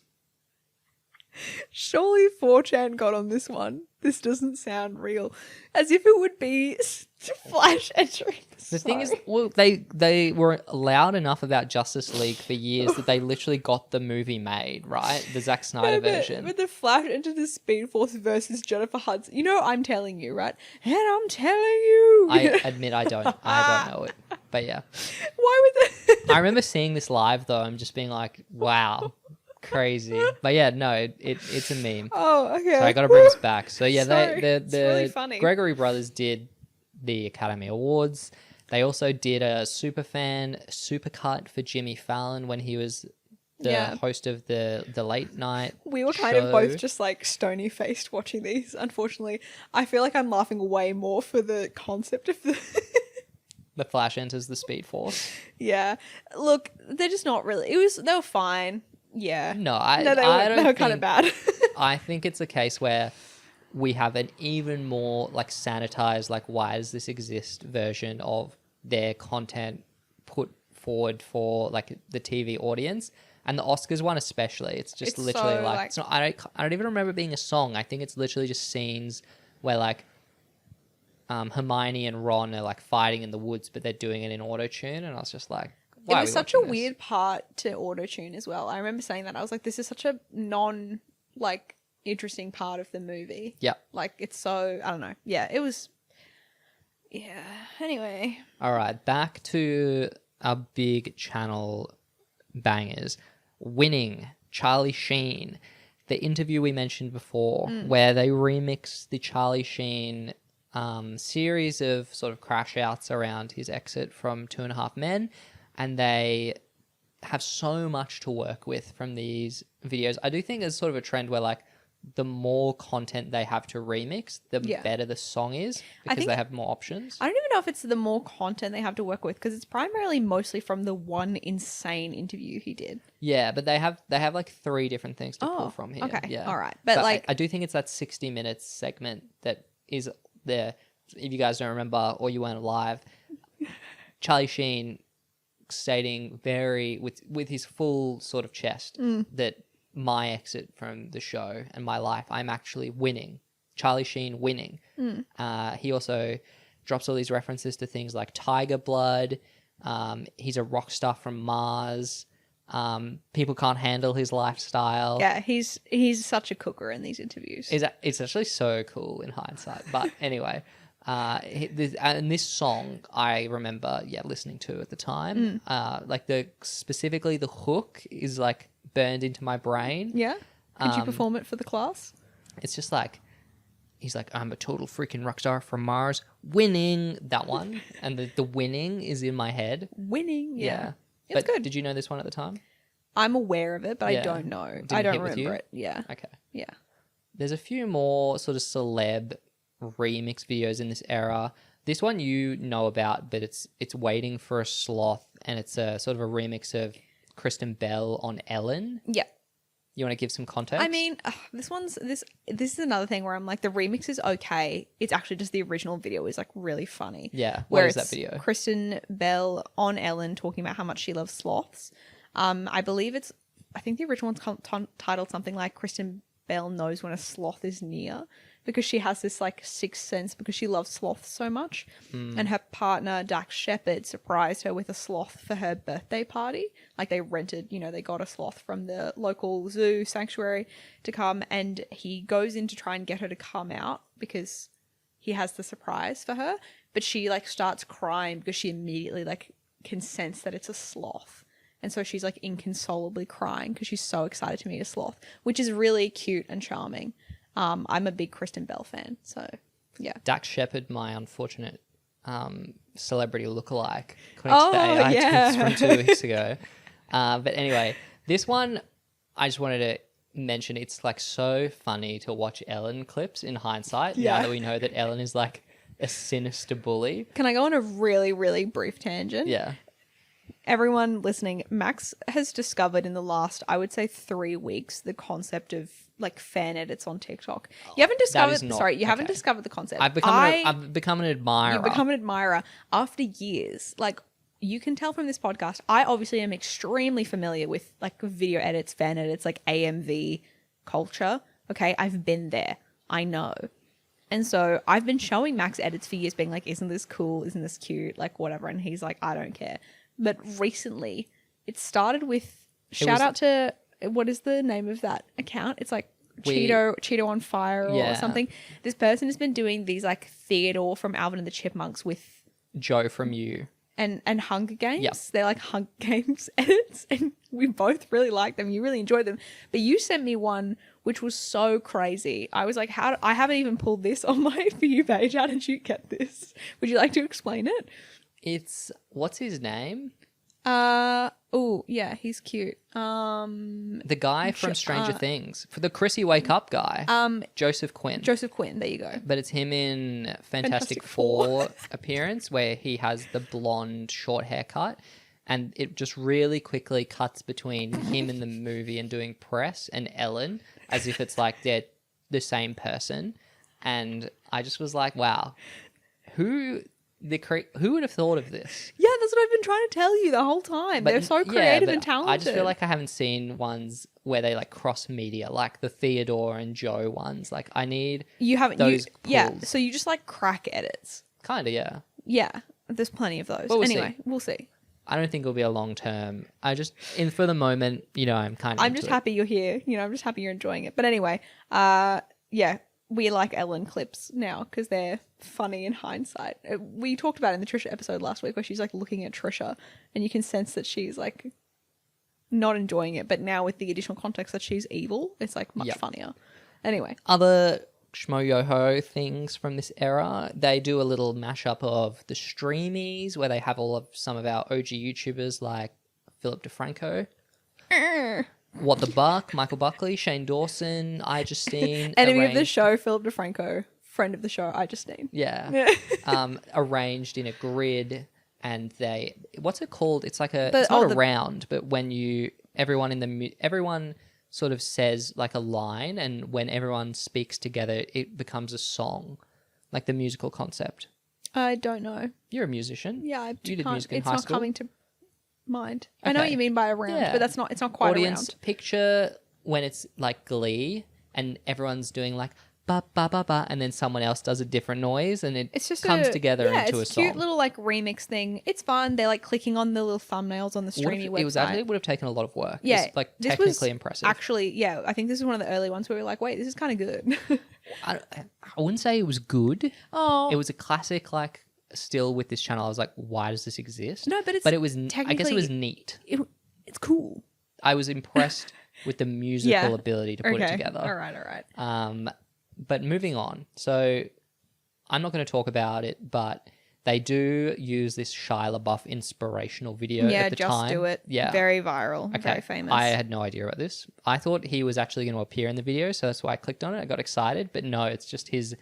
Surely 4chan got on this one. This doesn't sound real. As if it would be Flash entering. The thing is, well, they were loud enough about Justice League for years that they literally got the movie made, right? The Zack Snyder version. But the Flash into the Speed Force versus Jennifer Hudson. You know, I'm telling you, right? And I'm telling you. I admit I don't know it. But yeah. Why would they? I remember seeing this live though and just being like, wow. Crazy. But yeah, no, it's a meme. Oh, okay. So I got to bring us back. So yeah, Sorry. the It's really funny. Gregory Brothers did the Academy Awards. They also did a superfan supercut for Jimmy Fallon when he was the host of the late night We were kind show. of both just like stony faced watching these. Unfortunately, I feel like I'm laughing way more for the concept of the The Flash enters the Speed Force. Yeah. Look, they're just not really. They were fine. Yeah. No, I No, they were kind of bad. I think it's a case where we have an even more like sanitized, like why does this exist version of their content put forward for like the TV audience. And the Oscars one especially, it's just literally so, like it's not, I don't even remember it being a song. I think it's literally just scenes where like Hermione and Ron are like fighting in the woods, but they're doing it in auto tune, and I was just like, why It are was we such a watching this? weird part to auto-tune as well. I remember saying that. I was like, this is such a like interesting part of the movie. Yeah. Like, it's so, I don't know. Yeah, it was, yeah. Anyway. All right, back to our big channel bangers. Winning, Charlie Sheen. The interview we mentioned before, where they remixed the Charlie Sheen series of sort of crash outs around his exit from 2.5 Men, and they have so much to work with from these videos. I do think there's sort of a trend where like the more content they have to remix, the better the song is, because they have more options. I don't even know if it's the more content they have to work with, because it's primarily mostly from the one insane interview he did. Yeah, but they have like 3 different things to pull from here. Okay, Yeah. all right. But like, I do think it's that 60 minutes segment that is there. If you guys don't remember or you weren't alive, Charlie Sheen stating very with his full sort of chest that my exit from the show and my life, I'm actually winning. Charlie Sheen winning. He also drops all these references to things like Tiger Blood. He's a rock star from Mars. People can't handle his lifestyle. yeah, he's such a cooker in these interviews. It's actually so cool in hindsight. But anyway, and this song I remember, listening to at the time. Like specifically the hook is like burned into my brain. Yeah? Could you perform it for the class? It's just like, he's like, I'm a total freaking rock star from Mars, winning, that one. And the winning is in my head. Winning, yeah. It's But good. did you know this one at the time? I'm aware of it, but I Yeah. don't know. Didn't I don't hit with you? remember it. Yeah. Okay. Yeah. There's a few more sort of celeb remix videos in this era. This one you know about, but it's Waiting for a Sloth, and it's a sort of a remix of Kristen Bell on Ellen. Yeah. You want to give some context? I mean, this is another thing where I'm like, the remix is okay. It's actually just the original video is like really funny. Yeah. Where What is that it's video? Kristen Bell on Ellen talking about how much she loves sloths. I think the original one's titled something like Kristen Bell knows when a sloth is near, because she has this like sixth sense because she loves sloths so much. And her partner, Dax Shepard, surprised her with a sloth for her birthday party. Like they rented, they got a sloth from the local zoo sanctuary to come, and he goes in to try and get her to come out because he has the surprise for her. But she like starts crying because she immediately like can sense that it's a sloth. And so she's like inconsolably crying because she's so excited to meet a sloth, which is really cute and charming. I'm a big Kristen Bell fan, so yeah. Dax Shepard, my unfortunate celebrity lookalike, according to the AI tweets from 2 weeks ago. But anyway, this one, I just wanted to mention, it's like so funny to watch Ellen clips in hindsight, now that we know that Ellen is like a sinister bully. Can I go on a really, really brief tangent? Yeah. Everyone listening, Max has discovered in the last, I would say 3 weeks, the concept of like fan edits on TikTok. You haven't discovered, haven't discovered the concept. I've become an admirer. You've become an admirer after years. Like, you can tell from this podcast, I obviously am extremely familiar with like video edits, fan edits, like AMV culture. Okay, I've been there. I know. And so I've been showing Max edits for years, being like, isn't this cool? Isn't this cute? Like, whatever. And he's like, I don't care. But recently, it started with shout out to, what is the name of that account? It's like Cheeto on Fire or something. This person has been doing these like Theodore from Alvin and the Chipmunks with Joe from You. And Hunger Games. Yep. They're like Hunger Games edits, and we both really like them. You really enjoyed them. But you sent me one which was so crazy. I was like, I haven't even pulled this on my For You page. How did you get this? Would you like to explain it? It's, what's his name? Oh, yeah, he's cute. The guy from Stranger Things. For the Chrissy Wake Up guy. Joseph Quinn. Joseph Quinn, there you go. But it's him in Fantastic Four. Four appearance where he has the blonde short haircut. And it just really quickly cuts between him in the movie and doing press and Ellen as if it's like they're the same person. And I just was like, wow, who would have thought of this? Yeah, that's what I've been trying to tell you the whole time. They're so creative and talented. I just feel like I haven't seen ones where they like cross media, like the Theodore and Joe ones. Like I need those pulls. Yeah, so you just like crack edits. Kind of, yeah. Yeah, there's plenty of those. But We'll see. I don't think it'll be a long term. For the moment, I'm kind of. I'm just happy you're here. I'm just happy you're enjoying it. But anyway, yeah, we like Ellen clips now because they're funny in hindsight. We talked about it in the Trisha episode last week where she's like looking at Trisha and you can sense that she's like not enjoying it. But now with the additional context that she's evil, it's like much funnier. Anyway. Other Schmoyoho things from this era, they do a little mashup of the Streamys where they have some of our OG YouTubers like Philip DeFranco. What the Buck, Michael Buckley, Shane Dawson, Justine. Enemy of the show, Philip DeFranco. Friend of the show, Justine. Yeah. Arranged in a grid, and what's it called? It's like it's not a round, but when everyone sort of says like a line, and when everyone speaks together, it becomes a song, like the musical concept. I don't know. You're a musician. Yeah, you did music in high school. It's not coming to mind. Okay. I know what you mean by a round, but it's not quite Audience, a round. Picture when it's like Glee and everyone's doing like ba ba ba ba, and then someone else does a different noise, and it comes together into a song. It's a cute little like remix thing. It's fun. They're like clicking on the little thumbnails on the Streamy website. It would have taken a lot of work. Yeah, it's like technically impressive. Actually, yeah, I think this is one of the early ones where we're like, wait, this is kind of good. I wouldn't say it was good. Oh, it was a classic. Like still with this channel, I was like, why does this exist? No, but it was. I guess it was neat. It's cool. I was impressed with the musical ability to put it together. All right. But moving on. So I'm not going to talk about it, but they do use this Shia LaBeouf inspirational video at the time. Yeah, Just Do It. Yeah. Very viral. Okay. Very famous. I had no idea about this. I thought he was actually going to appear in the video, so that's why I clicked on it. I got excited, but no, it's just his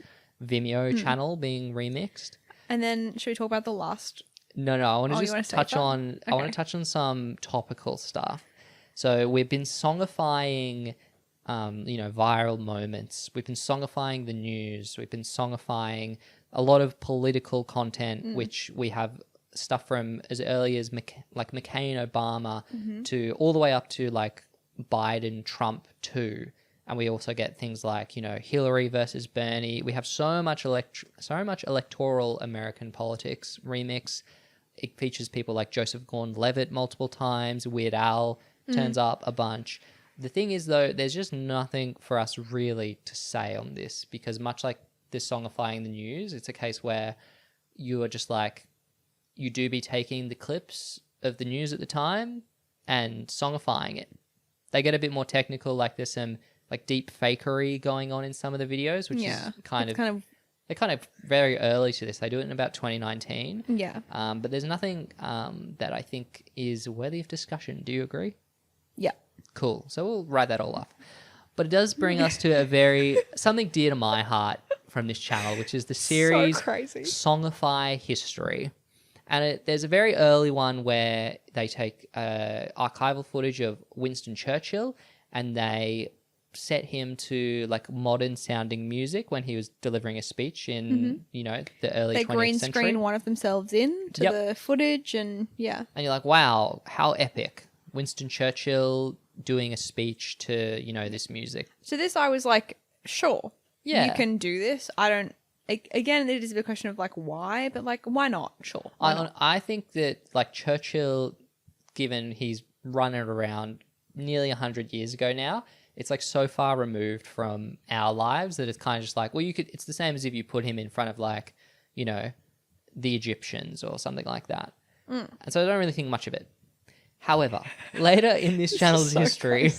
Vimeo channel being remixed. And then should we talk about the last? No, I want to just touch on. Okay. I want to touch on some topical stuff. So we've been songifying, viral moments. We've been songifying the news. We've been songifying a lot of political content, which we have stuff from as early as McCain, Obama, to all the way up to like Biden, Trump too. And we also get things like, Hillary versus Bernie. We have so much electoral American politics remix. It features people like Joseph Gordon-Levitt multiple times. Weird Al turns up a bunch. The thing is, though, there's just nothing for us really to say on this because much like this songifying the news, it's a case where you are just like, you do be taking the clips of the news at the time and songifying it. They get a bit more technical, like there's some like deep fakery going on in some of the videos, which is they're kind of very early to this. They do it in about 2019. Yeah. But there's nothing that I think is worthy of discussion. Do you agree? Yeah. Cool. So we'll write that all up. But it does bring us to something dear to my heart from this channel, which is the series Songify History. And there's a very early one where they take archival footage of Winston Churchill and they set him to like modern sounding music when he was delivering a speech in, the early 20th century. They green screen one of themselves in to the footage and yeah. And you're like, wow, how epic. Winston Churchill doing a speech to, this music. So this I was like, sure. Yeah. You can do this. I don't again, it is a question of like why, but like why not? Sure. I think that like Churchill, given he's running around nearly 100 years ago now, it's like so far removed from our lives that it's kind of just like, well, it's the same as if you put him in front of like, the Egyptians or something like that. And so I don't really think much of it. However, later in this channel's history,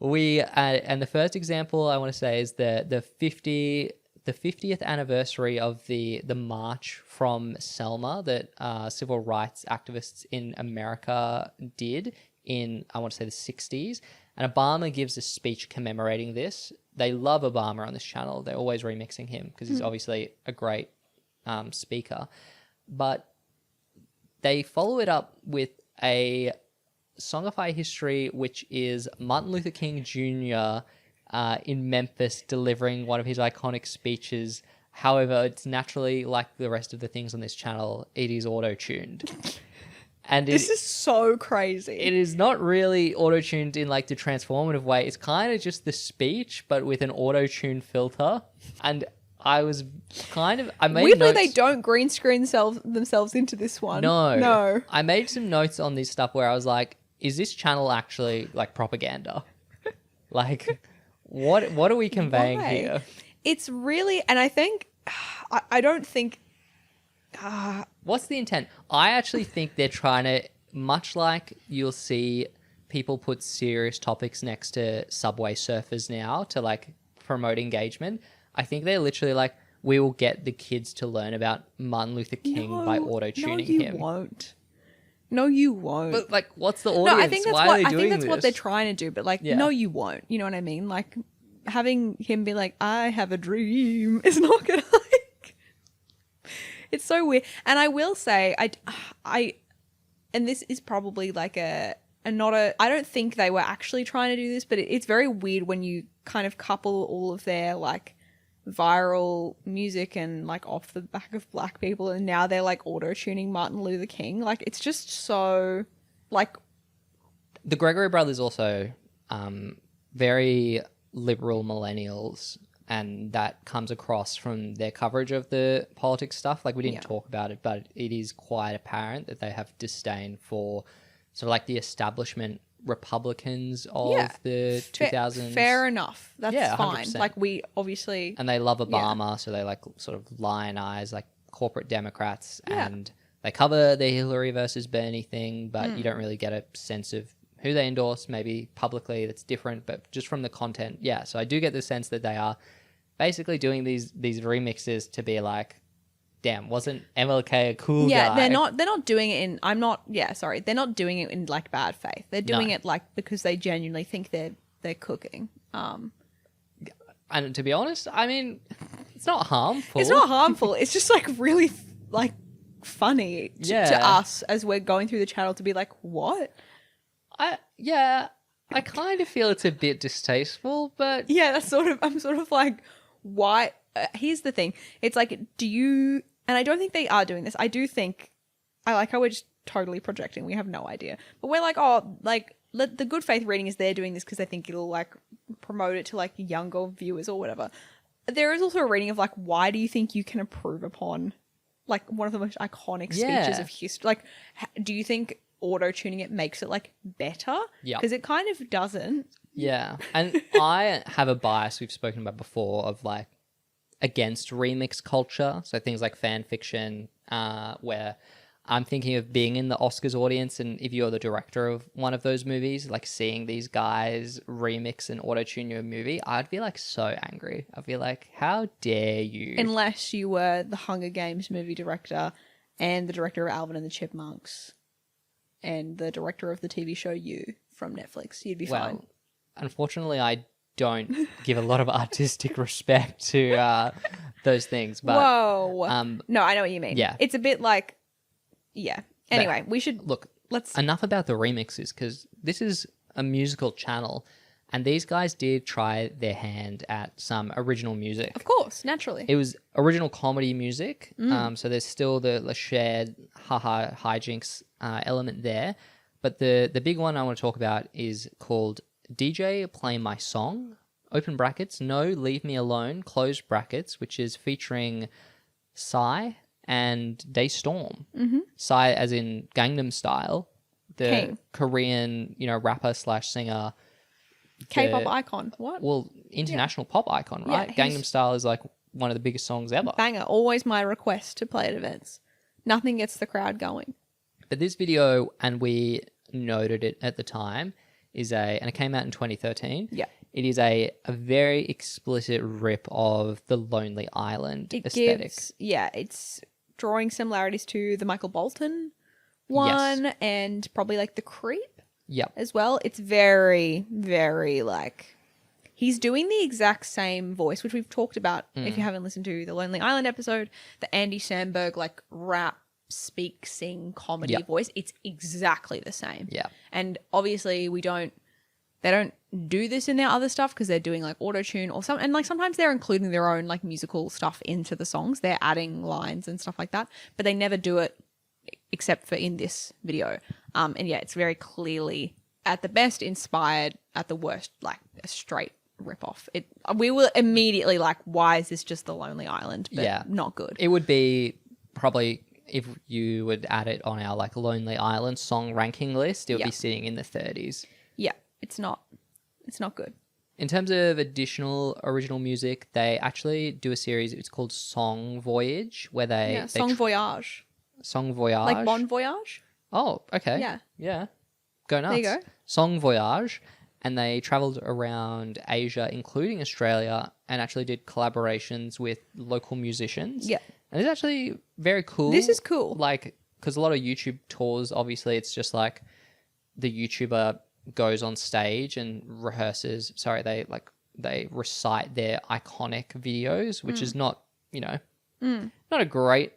we and the first example I want to say is the 50 the 50th anniversary of the march from Selma that civil rights activists in America did in, I want to say, the 60s. And Obama gives a speech commemorating this. They love Obama on this channel. They're always remixing him because he's obviously a great speaker. But they follow it up with a Songify History, which is Martin Luther King Jr. In Memphis delivering one of his iconic speeches. However, it's naturally, like the rest of the things on this channel, it is auto-tuned. And This is so crazy. it is not really auto-tuned in like the transformative way. It's kind of just the speech, but with an auto-tune filter. And I was I made Weirdly, notes. they don't green screen themselves into this one. No. I made some notes on this stuff where I was like, is this channel actually like propaganda? Like, what are we conveying Why? here? It's really, and I think, I don't think, What's the intent? I actually think they're trying to, much like you'll see people put serious topics next to Subway Surfers now to like promote engagement. I think they're literally like, we will get the kids to learn about Martin Luther King by auto-tuning him. No, you won't. But like, what's the audience? No, I think that's Why are they doing what this? they're trying to do. But like, Yeah. no, you won't. You know what I mean? Like, having him be like, "I have a dream," is not gonna like. It's so weird. And I will say, and this is probably like I don't think they were actually trying to do this, but it's very weird when you kind of couple all of their like viral music and like off the back of black people, and now they're like auto-tuning Martin Luther King. Like, it's just so like. The Gregory Brothers also very liberal millennials, and that comes across from their coverage of the politics stuff. Like, we didn't talk about it, but it is quite apparent that they have disdain for sort of like the establishment Republicans of the 2000s. Fair enough. That's fine. 100%. Like, we obviously... And they love Obama, so they like sort of lionize like corporate Democrats, and they cover the Hillary versus Bernie thing, but you don't really get a sense of who they endorse. Maybe publicly that's different, but just from the content, so I do get the sense that they are basically doing these remixes to be like, damn, wasn't MLK a cool guy? Yeah, they're not doing it in... they're not doing it in like bad faith. They're doing it like because they genuinely think they're cooking. And to be honest, I mean, it's not harmful. It's not harmful. It's just like really like funny to us as we're going through the channel to be like, what? I kind of feel it's a bit distasteful, but Yeah, I'm sort of like, why? Here's the thing. It's like, and I don't think they are doing this. I do think, I like how we're just totally projecting. We have no idea. But we're like, the good faith reading is they're doing this because they think it'll like promote it to like younger viewers or whatever. There is also a reading of like, why do you think you can improve upon like one of the most iconic speeches of history? Like, do you think auto-tuning it makes it like better? Yeah. Because it kind of doesn't. Yeah. And I have a bias we've spoken about before of like against remix culture. So things like fan fiction, where I'm thinking of being in the Oscars audience, and if you're the director of one of those movies, like seeing these guys remix and auto-tune your movie, I'd be like so angry. I'd be like, how dare you? Unless you were the Hunger Games movie director and the director of Alvin and the Chipmunks and the director of the TV show You from Netflix, you'd be fine. Unfortunately, I don't give a lot of artistic respect to those things. But whoa. No, I know what you mean. Yeah. It's a bit like, Anyway, we should... Let's... Enough about the remixes, because this is a musical channel, and these guys did try their hand at some original music. Of course, naturally. It was original comedy music, so there's still the shared hijinks element there. But the big one I want to talk about is called DJ Play My Song, open brackets, No Leave Me Alone, close brackets, which is featuring Psy and Daystorm. Psy as in Gangnam Style, the King. Korean, rapper / singer. K-pop icon. What? Well, international pop icon, right? Yeah, Gangnam Style is like one of the biggest songs ever. Banger. Always my request to play at events. Nothing gets the crowd going. But this video, and we noted it at the time, and it came out in 2013. Yeah. it is a very explicit rip of the Lonely Island aesthetic. It's drawing similarities to the Michael Bolton one and probably like The Creep as well. It's very, very like... He's doing the exact same voice, which we've talked about if you haven't listened to the Lonely Island episode, the Andy Samberg like rap, speak, sing, comedy voice. It's exactly the same. Yeah. And obviously they don't do this in their other stuff because they're doing like auto-tune or something. And like sometimes they're including their own like musical stuff into the songs. They're adding lines and stuff like that, but they never do it except for in this video. And yeah, it's very clearly at the best inspired, at the worst, like a straight rip-off. We were immediately like, why is this just the Lonely Island? But not good. It would be probably, if you would add it on our like Lonely Island song ranking list, it would be sitting in the 30s. Yeah, it's not good. In terms of additional original music, they actually do a series, it's called Song Voyage, where they Song Voyage. Song Voyage. Like Bon Voyage? Oh, okay. Yeah. Yeah. Go nuts. There you go. Song Voyage. And they traveled around Asia, including Australia, and actually did collaborations with local musicians. Yeah. And it's actually very cool. This is cool. Like, because a lot of YouTube tours, obviously, it's just like the YouTuber goes on stage and rehearses. Sorry, they recite their iconic videos, which is not, not a great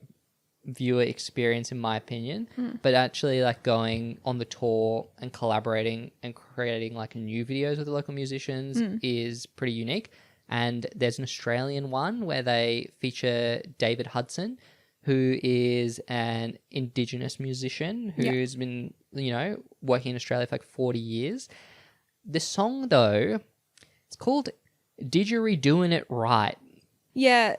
viewer experience in my opinion, but actually like going on the tour and collaborating and creating like new videos with the local musicians is pretty unique. And there's an Australian one where they feature David Hudson, who is an Indigenous musician who's been, working in Australia for like 40 years. The song though, it's called Didgeridooing It Right. Yeah.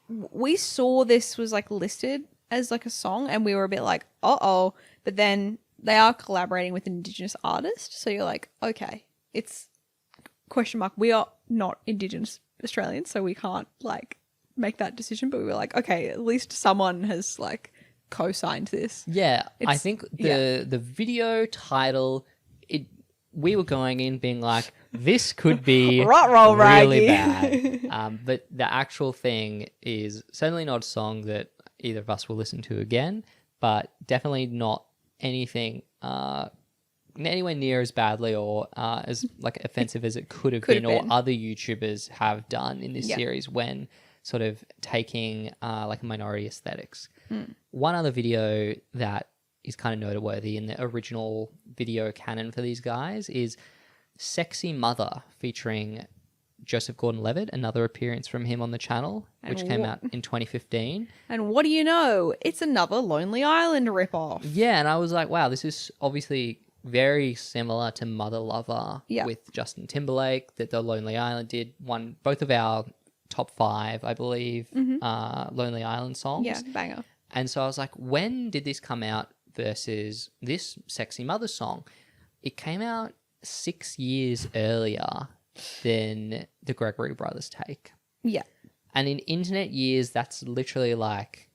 We saw this was like listed as like a song and we were a bit like, uh-oh, but then they are collaborating with an Indigenous artist. So you're like, okay, it's question mark. We are not Indigenous Australians, so we can't like make that decision. But we were like, okay, at least someone has like co-signed this. Yeah, I think the video title, we were going in being like, this could be really bad. But the actual thing is certainly not a song that either of us will listen to again, but definitely not anything anywhere near as badly or as like offensive as it could have been, or other YouTubers have done in this series when sort of taking like minority aesthetics. One other video that is kind of noteworthy in the original video canon for these guys is Sexy Mother featuring Joseph Gordon-Levitt, another appearance from him on the channel, which came out in 2015. And what do you know? It's another Lonely Island ripoff. Yeah, and I was like, wow, this is obviously very similar to Mother Lover with Justin Timberlake that the Lonely Island did. Both of our top 5, I believe, Lonely Island songs. Yeah, banger. And so I was like, when did this come out versus this Sexy Mother song? It came out 6 years earlier than the Gregory Brothers take. Yeah. And in internet years, that's literally like...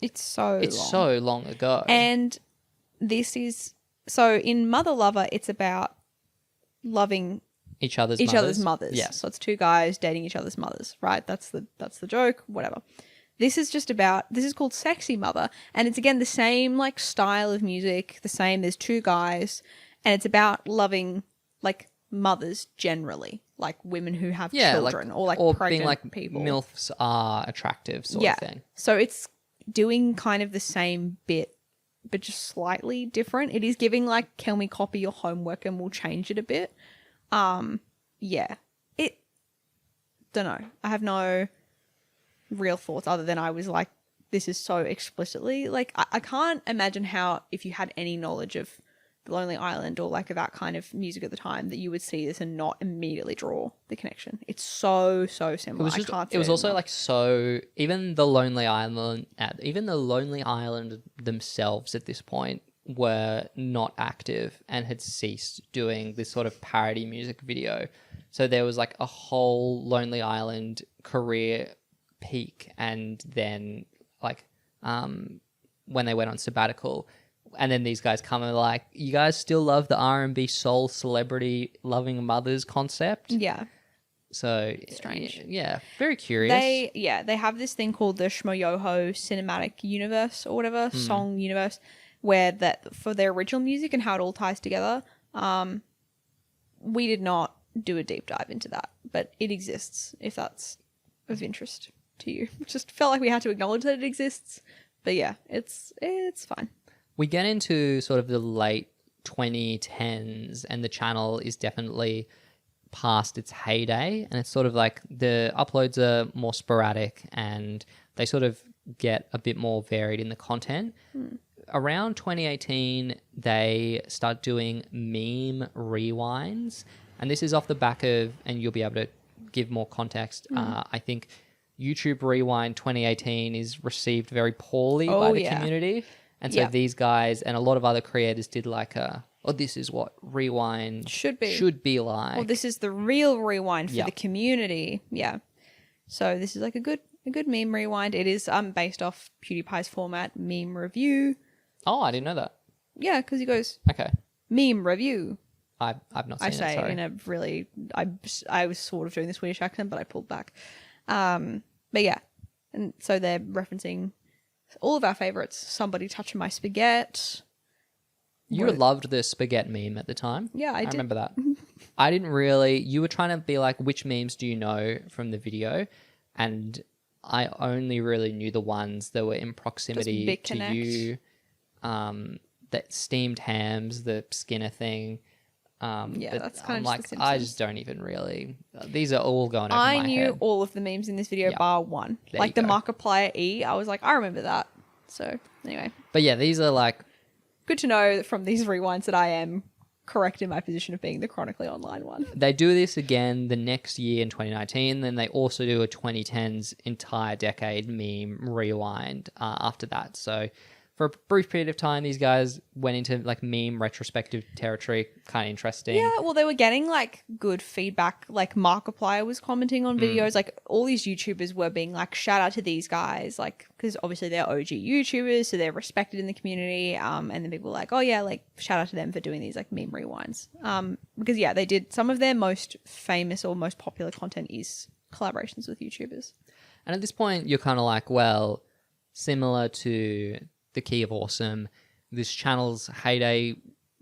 It's so long ago. And this is... So in Mother Lover, it's about loving each other's mothers. Yeah. So it's two guys dating each other's mothers, right? That's the joke, whatever. This is called Sexy Mother, and it's again the same like style of music, the same. There's two guys, and it's about loving like mothers generally, like women who have children or pregnant being like people. MILFs are attractive sort of thing. So it's doing kind of the same bit, but just slightly different. It is giving like, can we copy your homework and we'll change it a bit? Yeah. Don't know. I have no real thoughts other than I was like, this is so explicitly like, I can't imagine how, if you had any knowledge of the Lonely Island or like that kind of music at the time, that you would see this and not immediately draw the connection. It's so similar. It was also like so, even the Lonely Island themselves at this point were not active and had ceased doing this sort of parody music video. So there was like a whole Lonely Island career peak, and then like when they went on sabbatical, And then these guys come and are like, you guys still love the R&B soul celebrity loving mothers concept? Yeah. So Strange. Yeah, very curious. They have this thing called the Schmoyoho cinematic universe or whatever, song universe, where that for their original music and how it all ties together. We did not do a deep dive into that, but it exists if that's of interest to you. Just felt like we had to acknowledge that it exists. But yeah, it's fine. We get into sort of the late 2010s and the channel is definitely past its heyday, and it's sort of like the uploads are more sporadic and they sort of get a bit more varied in the content. Around 2018 they start doing meme rewinds, and this is off the back of, and you'll be able to give more context, I think YouTube Rewind 2018 is received very poorly by the community, and so these guys and a lot of other creators did like this is what Rewind should be like. Well, this is the real Rewind for the community. Yeah. So this is like a good meme rewind. It is based off PewDiePie's format, meme review. Oh, I didn't know that. Yeah, because he goes meme review. I've not seen I say it, sorry. in a really, I was sort of doing the Swedish accent, but I pulled back. But yeah, and so they're referencing all of our favorites. Somebody touching my spaghetti. You loved the spaghetti meme at the time. Yeah, I did. Remember that. I didn't really. You were trying to be like, which memes do you know from the video? And I only really knew the ones that were in proximity to you. That steamed hams, the Skinner thing. That's kind of like, I just don't even really. These are all going over my head. I knew all of the memes in this video bar one. Like the Markiplier E, I was like, I remember that. So anyway. But yeah, these are like. Good to know from these rewinds that I am correct in my position of being the chronically online one. They do this again the next year in 2019. Then they also do a 2010s entire decade meme rewind after that. So for a brief period of time, these guys went into like meme retrospective territory. Kind of interesting. Yeah, well, they were getting like good feedback. Like Markiplier was commenting on videos. Like all these YouTubers were being like, shout out to these guys. Like, because obviously they're OG YouTubers, so they're respected in the community. And then people were like, oh yeah, like shout out to them for doing these like meme rewinds. Because yeah, they did some of their most famous or most popular content is collaborations with YouTubers. And at this point, you're kind of like, well, similar to The Key of Awesome, this channel's heyday,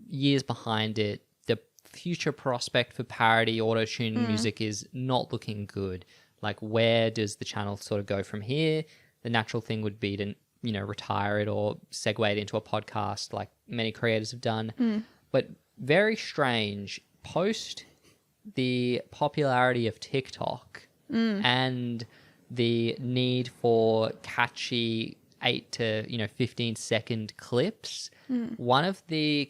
years behind it, the future prospect for parody auto-tune music is not looking good. Like, where does the channel sort of go from here? The natural thing would be to, retire it or segue it into a podcast like many creators have done. But very strange, post the popularity of TikTok and the need for catchy 8 to 15-second clips. One of the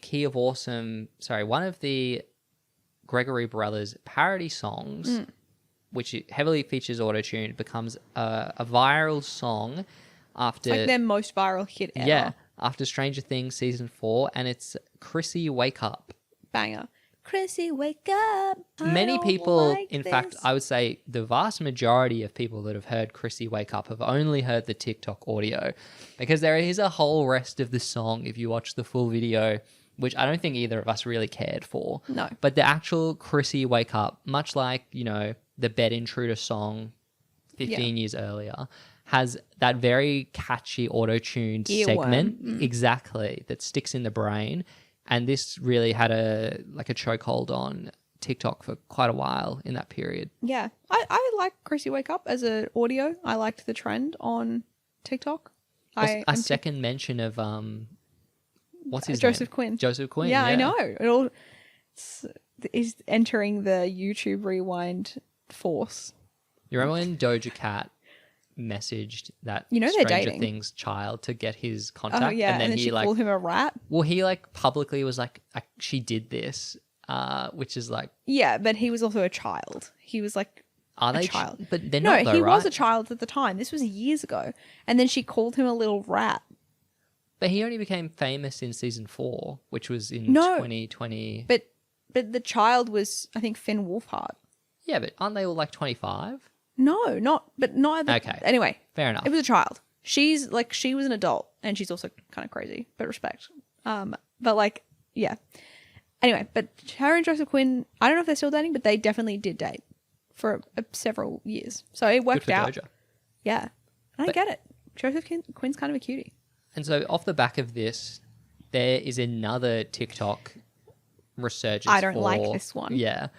Gregory Brothers parody songs, which heavily features autotune, becomes a viral song after It's like their most viral hit ever. Yeah, after Stranger Things season 4, and it's Chrissy Wake Up. Banger. Chrissy, wake up. Many people, in this. fact, I would say the vast majority of people that have heard Chrissy Wake Up have only heard the TikTok audio, because there is a whole rest of the song if you watch the full video, which I don't think either of us really cared for. No. But the actual Chrissy Wake Up, much like, the Bed Intruder Song 15 years earlier, has that very catchy auto-tuned segment, exactly, that sticks in the brain. And this really had a chokehold on TikTok for quite a while in that period. Yeah. I like Chrissy Wake Up as an audio. I liked the trend on TikTok. A second mention of what's his Joseph name? Quinn. Joseph Quinn. Yeah, I know. Is entering the YouTube Rewind force. You remember when Doja Cat messaged that they're Stranger dating. Things child to get his contact? Oh yeah, and then she called him a rat. Well, he publicly was like, she did this, which is like, yeah, but he was also a child. He was like, are they child? But they're not. No, he was a child at the time. This was years ago, and then she called him a little rat. But he only became famous in season 4, which was in 2020. But the child was, I think, Finn Wolfhard. Yeah, but aren't they all like 25? No, not. But neither. Okay. Anyway, fair enough. It was a child. She was an adult, and she's also kind of crazy, but respect. But like, yeah. Anyway, but her and Joseph Quinn, I don't know if they're still dating, but they definitely did date for several years. So it worked Good for out. Doja. Yeah. And I get it. Joseph Quinn's kind of a cutie. And so off the back of this, there is another TikTok resurgence. I don't like this one. Yeah.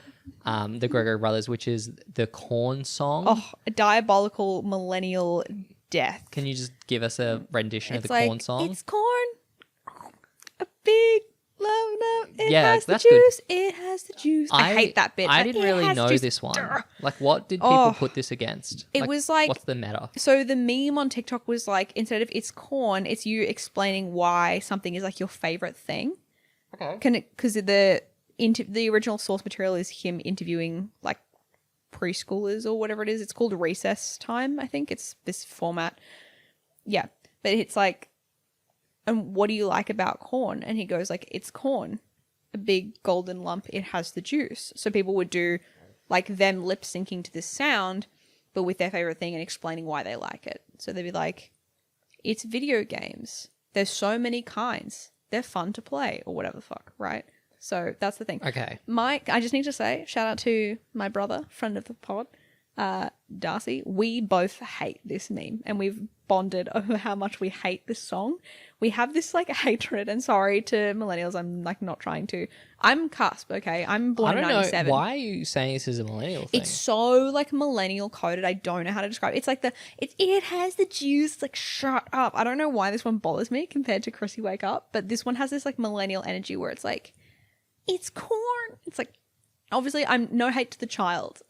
The Gregory Brothers, which is the Corn song. Oh, a diabolical millennial death. Can you just give us a rendition of the like, Corn song? It's corn. A big love. It Yeah, has the that's good. juice. It has the juice. I hate that bit. I but didn't it really has know juice. this one. Durr. Like, what did people put this against? It was like... What's the meta? So the meme on TikTok was like, instead of it's corn, it's you explaining why something is like your favorite thing. Okay. Because the original source material is him interviewing like preschoolers or whatever it is. It's called Recess Time, I think. It's this format. Yeah. But it's like, and what do you like about corn? And he goes like, it's corn. A big golden lump. It has the juice. So people would do like them lip syncing to this sound, but with their favorite thing and explaining why they like it. So they'd be like, it's video games. There's so many kinds. They're fun to play or whatever the fuck, right? So that's the thing. Okay. Mike, I just need to say, shout out to my brother, friend of the pod, Darcy. We both hate this meme and we've bonded over how much we hate this song. We have this like hatred, and sorry to millennials, I'm like not trying to. I'm cusp, okay? I'm born in 97. Why are you saying this is a millennial thing? It's so like millennial coded. I don't know how to describe it. It's like it has the juice. It's like, shut up. I don't know why this one bothers me compared to Chrissy Wake Up, but this one has this like millennial energy where it's like, it's corn. It's like, obviously I'm no hate to the child,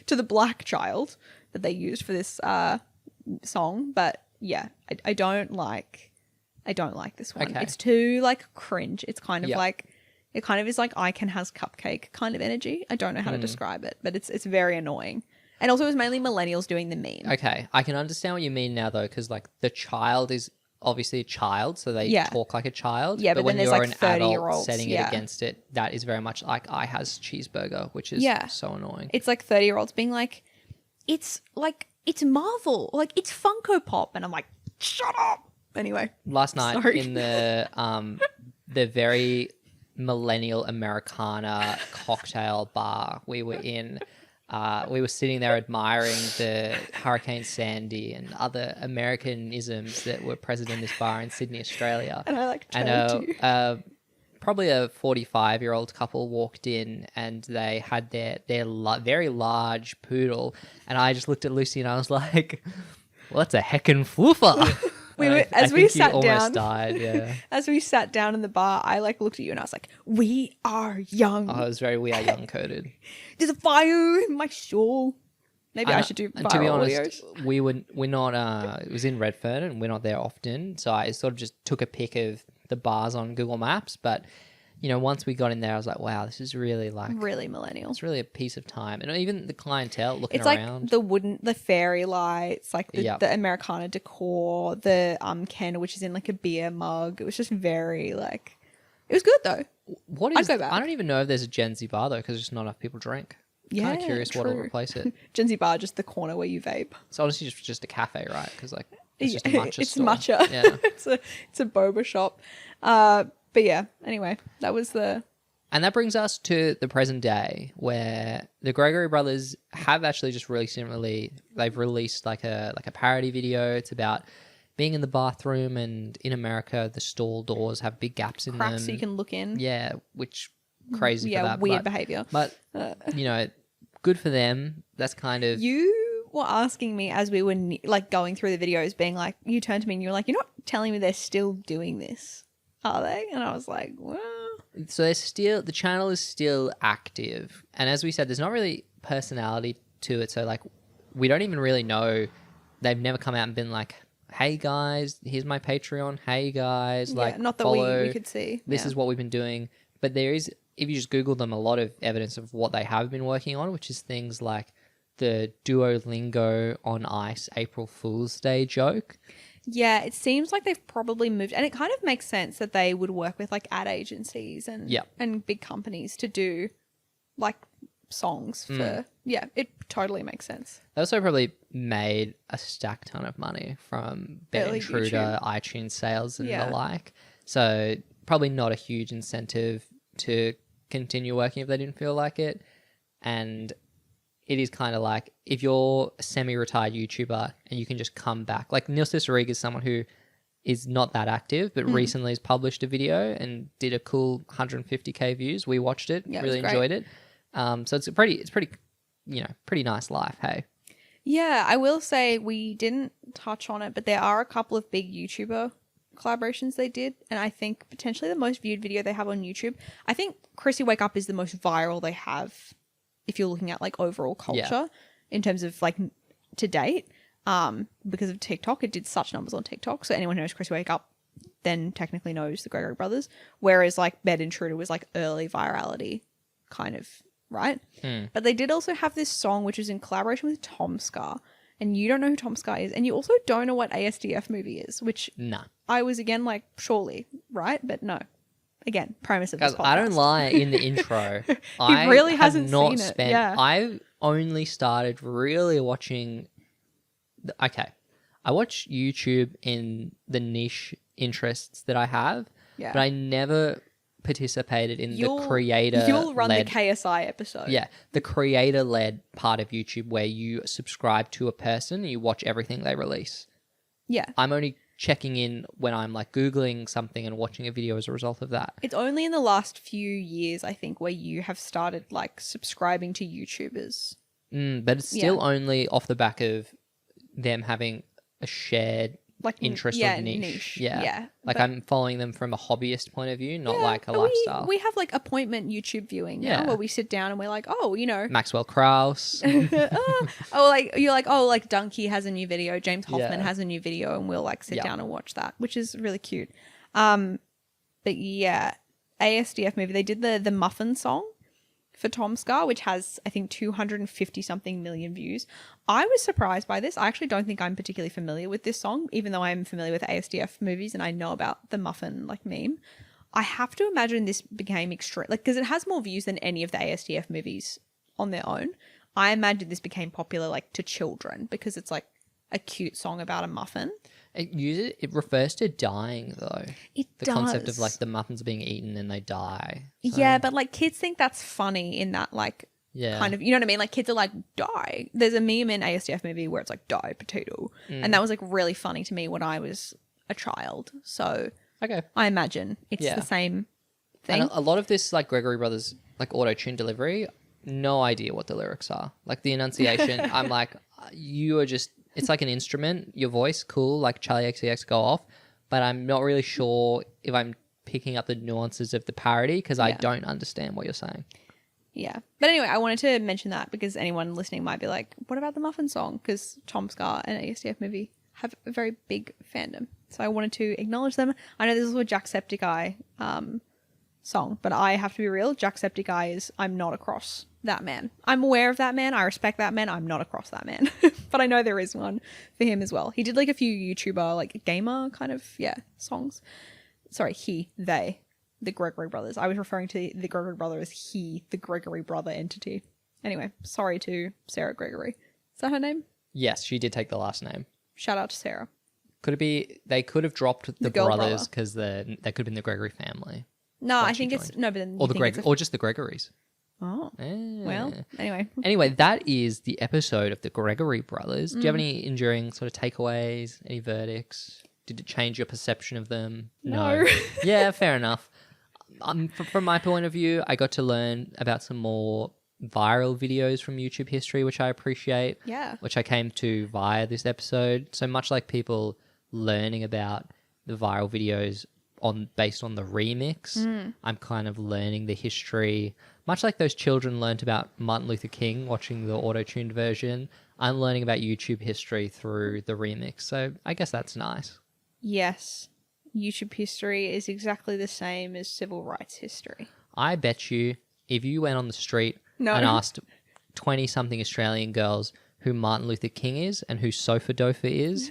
to the black child that they used for this song, but yeah, I don't like this one. Okay. It's too like cringe. It's kind of Yeah. like, it kind of is like I Can Has Cupcake kind of energy. I don't know how to describe it, but it's very annoying. And also it was mainly millennials doing the meme. Okay, I can understand what you mean now though, because like the child is obviously a child, so they talk like a child. Yeah, but when then there's, you're like, an adult 30-year-olds, setting yeah. it against it, that is very much like I has cheeseburger, which is so annoying. It's like 30-year-olds being like, it's Marvel, like it's Funko Pop, and I'm like, shut up. Anyway, Last night sorry. in the very millennial Americana cocktail bar we were in, we were sitting there admiring the Hurricane Sandy and other Americanisms that were present in this bar in Sydney, Australia. And I like turned to you. Probably a 45-year-old couple walked in and they had their very large poodle, and I just looked at Lucy and I was like, well, that's a heckin' floofer. As we sat almost down, died, yeah. As we sat down in the bar, I like looked at you and I was like, we are young. Oh, it was very We Are Young coded. There's a fire in my soul. Maybe I should do And to be viral honest, audios. we're not, it was in Redfern and we're not there often. So I sort of just took a pic of the bars on Google Maps. But, you know, once we got in there, I was like, wow, this is really like, Really millennial. it's really a piece of time. And even the clientele looking It's around. like the fairy lights, like the Americana decor, the can, which is in like a beer mug. It was just very like, it was good though. What I'd is, go back. I don't even know if there's a Gen Z bar though, because just not enough people drink. Yeah, Kind of curious what'll true. replace it. Gen Z bar, just the corner where you vape. It's honestly just a cafe, right? Because like, it's just a Yeah, matcha it's store. matcha. Yeah. it's a boba shop. But yeah, anyway, that was the... And that brings us to the present day, where the Gregory Brothers have actually just recently, they've released like a parody video. It's about being in the bathroom, and in America, the stall doors have big gaps in them. cracks so you can look in. Yeah, which crazy for that. Weird behavior. But, you know, good for them. That's kind of... You were asking me as we were like going through the videos, being like, you turned to me and you were like, you're not telling me they're still doing this, are they? And I was like, well... So they're still, the channel is still active. And as we said, there's not really personality to it. So like, we don't even really know. They've never come out and been like, hey guys, here's my Patreon. Hey guys, like, not that follow. we could see. This is what we've been doing. But there is, if you just Google them, a lot of evidence of what they have been working on, which is things like the Duolingo on Ice April Fool's Day joke. Yeah, it seems like they've probably moved, and it kind of makes sense that they would work with like ad agencies and big companies to do like songs for it totally makes sense. They also probably made a stack ton of money from their Early Intruder YouTube. iTunes sales and Yeah. the like. So probably not a huge incentive to continue working if they didn't feel like it. And it is kind of like if you're a semi-retired YouTuber and you can just come back. Like Neil Cicerig is someone who is not that active, but recently has published a video and did a cool 150k views. We watched it, Yeah, it really was enjoyed it. So it's pretty, pretty nice life. Hey, Yeah, I will say we didn't touch on it, but there are a couple of big YouTuber collaborations they did, and I think potentially the most viewed video they have on YouTube. I think Chrissy Wake Up is the most viral they have if you're looking at like overall culture in terms of like to date. Because of TikTok, it did such numbers on TikTok. So anyone who knows Chrissy Wake Up then technically knows the Gregory Brothers. Whereas like Bed Intruder was like early virality kind of, right? But they did also have this song which is in collaboration with Tom Scar. And you don't know who Tom Scar is. And you also don't know what ASDF movie is, which nah. I was again like, surely, right? But no. Again, premise of this Guys, podcast. I don't lie in the intro. really have hasn't not seen it, spent. yeah. I only started really watching. Okay, I watch YouTube in the niche interests that I have, Yeah. but I never participated in the creator. You'll run the KSI episode. Yeah, the creator-led part of YouTube where you subscribe to a person and you watch everything they release. Yeah. I'm only checking in when I'm like Googling something and watching a video as a result of that. It's only in the last few years, I think, where you have started like subscribing to YouTubers. But it's still only off the back of them having a shared Like interest or niche. Yeah. Like But- I'm following them from a hobbyist point of view, not like a but lifestyle. We have like appointment YouTube viewing now Yeah. where we sit down and we're like, oh, you know. Maxwell Krauss. Like you're like, oh, like Donkey has a new video, James Hoffman Yeah. has a new video, and we'll like sit Yeah. down and watch that, which is really cute. But yeah, ASDF movie, they did the Muffin song for Tom Scar, which has I think 250 something million views. I was surprised by this. I actually don't think I'm particularly familiar with this song, even though I'm familiar with ASDF movies and I know about the Muffin like meme. I have to imagine this became extreme, like because it has more views than any of the ASDF movies on their own. I imagine this became popular like to children because it's like a cute song about a muffin. It refers to dying though. It The does. concept of like the muffins being eaten and they die. So, Yeah, but like kids think that's funny in that like yeah. kind of, you know what I mean? Like kids are like, die. There's a meme in ASDF movie where it's like, die potato. And that was like really funny to me when I was a child. So Okay. I imagine it's Yeah. the same thing. And a lot of this like Gregory Brothers like auto-tune delivery, no idea what the lyrics are. Like the enunciation, I'm like, you are just, it's like an instrument, your voice, cool, like Charlie XCX go off, but I'm not really sure if I'm picking up the nuances of the parody because I don't understand what you're saying. Yeah. But anyway, I wanted to mention that because anyone listening might be like, what about the Muffin song? Because Tom Scar and ASDF movie have a very big fandom. So I wanted to acknowledge them. I know this is a Jacksepticeye song, but I have to be real. Jacksepticeye is, I'm not across that man. I'm aware of that man. I respect that man. I'm not across that man. But I know there is one for him as well. He did like a few YouTuber, like gamer kind of, songs. Sorry, they. The Gregory Brothers. I was referring to the Gregory Brother as he, the Gregory Brother entity. Anyway, sorry to Sarah Gregory. Is that her name? Yes, she did take the last name. Shout out to Sarah. Could it be, they could have dropped the girl brothers brother. because they could have been the Gregory family. No, I Once she think it's joined. no, but then Or you the think Greg, it's a- or just the Gregories. Oh, Eh. well. Anyway, Anyway, that is the episode of the Gregory Brothers. Do you have any enduring sort of takeaways? Any verdicts? Did it change your perception of them? No. Yeah, fair enough. From my point of view, I got to learn about some more viral videos from YouTube history, which I appreciate. Yeah. Which I came to via this episode. So much like people learning about the viral videos based on the remix, I'm kind of learning the history. Much like those children learned about Martin Luther King watching the auto-tuned version, I'm learning about YouTube history through the remix. So I guess that's nice. yes. YouTube history is exactly the same as civil rights history. I bet you if you went on the street No. and asked 20-something Australian girls who Martin Luther King is and who Sofa Dofa is,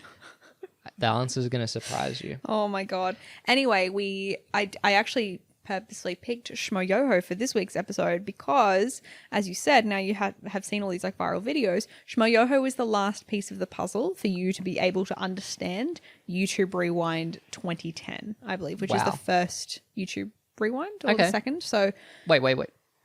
the answers are going to surprise you. Oh my god. Anyway, I actually purposely picked Schmoyoho for this week's episode because, as you said, now you have seen all these like viral videos. Schmoyoho is the last piece of the puzzle for you to be able to understand YouTube Rewind 2010, I believe, which is the first YouTube Rewind or the second. So wait.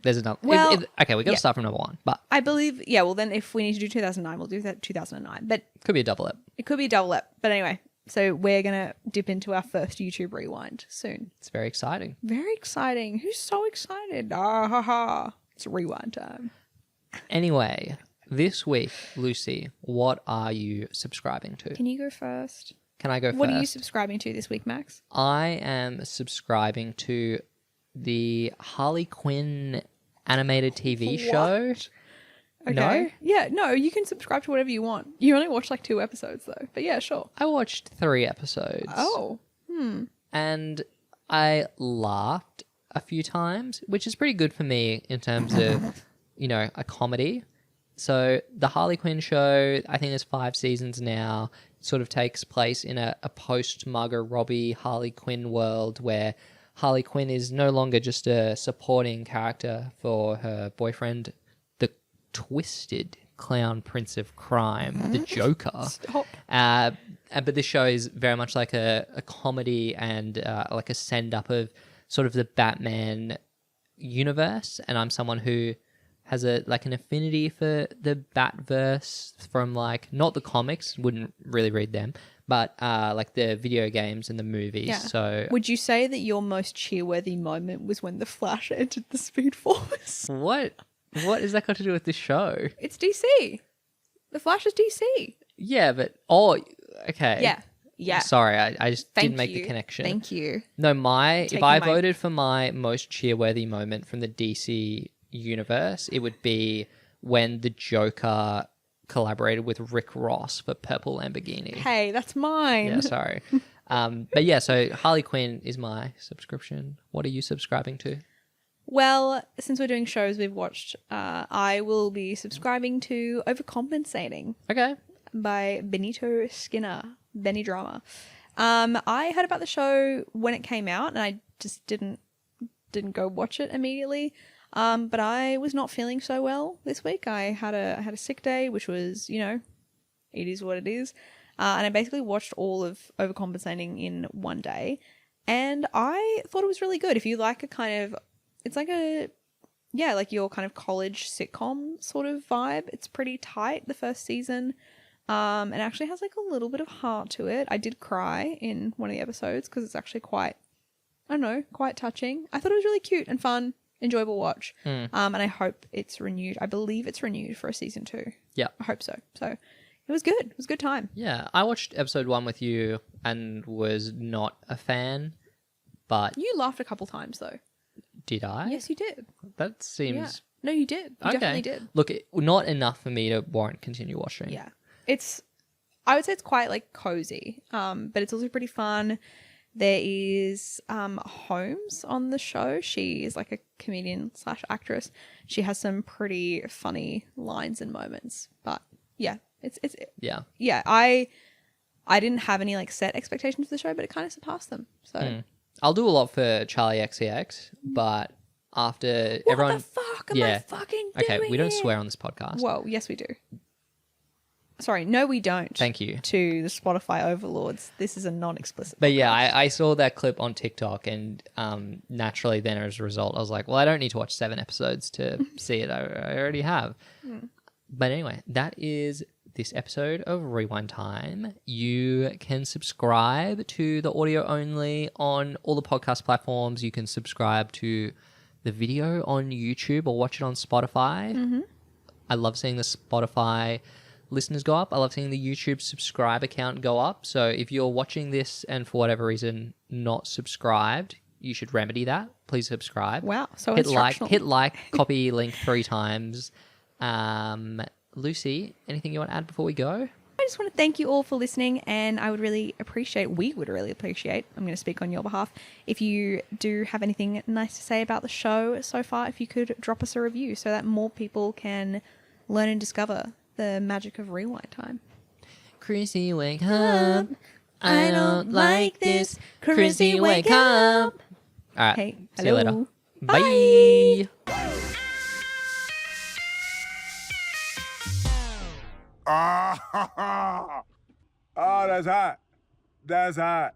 There's another. Well, okay, we got to start from number 1, but I believe, well, then if we need to do 2009, we'll do that 2009. But could be a double ep. It could be a double ep. But anyway, so we're gonna dip into our first YouTube Rewind soon. It's very exciting. Very exciting. Who's so excited? Ah ha ha! It's rewind time. Anyway, this week, Lucy, what are you subscribing to? Can you go first? Can I go first? What are you subscribing to this week, Max? I am subscribing to the Harley Quinn animated TV show. Okay. No? Yeah, no, you can subscribe to whatever you want. You only watched like 2 episodes though. But yeah, sure. I watched 3 episodes. Oh. And I laughed a few times, which is pretty good for me in terms of, a comedy. So the Harley Quinn show, I think there's 5 seasons now, sort of takes place in a post-Margot Robbie Harley Quinn world where Harley Quinn is no longer just a supporting character for her boyfriend, the twisted clown prince of crime, the Joker. Stop. But this show is very much like a comedy and like a send-up of sort of the Batman universe. And I'm someone who has an affinity for the Batverse from not the comics, wouldn't really read them, but like the video games and the movies. Yeah. So would you say that your most cheerworthy moment was when the Flash entered the Speed Force? What has that got to do with this show? It's DC. The Flash is DC. Yeah, but okay. Yeah. Sorry, I just didn't make you. the connection. Thank you. No, if I voted for my most cheerworthy moment from the DC universe, it would be when the Joker collaborated with Rick Ross for Purple Lamborghini. Hey, that's mine. Yeah, sorry. But yeah, so Harley Quinn is my subscription. What are you subscribing to? Well, since we're doing shows we've watched, I will be subscribing to Overcompensating. Okay. By Benito Skinner, Benny Drama. I heard about the show when it came out, and I just didn't go watch it immediately. But I was not feeling so well this week. I had a sick day, which was, it is what it is. And I basically watched all of Overcompensating in one day, and I thought it was really good. If you like it's like your kind of college sitcom sort of vibe. It's pretty tight, the first season. It actually has like a little bit of heart to it. I did cry in one of the episodes because it's actually quite touching. I thought it was really cute and fun, enjoyable watch. And I hope it's renewed. I believe it's renewed for a season 2. Yeah. I hope so. So it was good. It was a good time. Yeah. I watched episode 1 with you and was not a fan, but... You laughed a couple times though. Did I? Yes, you did. That seems... Yeah. No, you did. You definitely did. Look, not enough for me to warrant continue watching. Yeah. I would say it's quite like cozy, but it's also pretty fun. There is Holmes on the show. She is like a comedian / actress. She has some pretty funny lines and moments. But yeah, it's yeah. I didn't have any like set expectations for the show, but it kind of surpassed them. So I'll do a lot for Charlie XCX, but after everyone, what the fuck am I fucking doing? Okay, we don't swear on this podcast. Whoa, yes we do. Sorry, no, we don't. Thank you. To the Spotify overlords. This is a non-explicit But podcast. yeah, I saw that clip on TikTok, and naturally then as a result, I was like, well, I don't need to watch 7 episodes to see it. I already have. But anyway, that is this episode of Rewind Time. You can subscribe to the audio only on all the podcast platforms. You can subscribe to the video on YouTube or watch it on Spotify. I love seeing the Spotify listeners go up. I love seeing the YouTube subscribe account go up. So if you're watching this and for whatever reason not subscribed, you should remedy that. Please subscribe. Wow, so hit instructional. like, copy link 3 times. Lucy, anything you want to add before we go? I just want to thank you all for listening, and we would really appreciate, I'm going to speak on your behalf, if you do have anything nice to say about the show so far, if you could drop us a review so that more people can learn and discover the magic of Rewind Time. Chrissy, wake up. I don't like this. Chrissy, wake up. All right. Hey, See you later. hello. Bye. Ah, oh, that's hot. That's hot.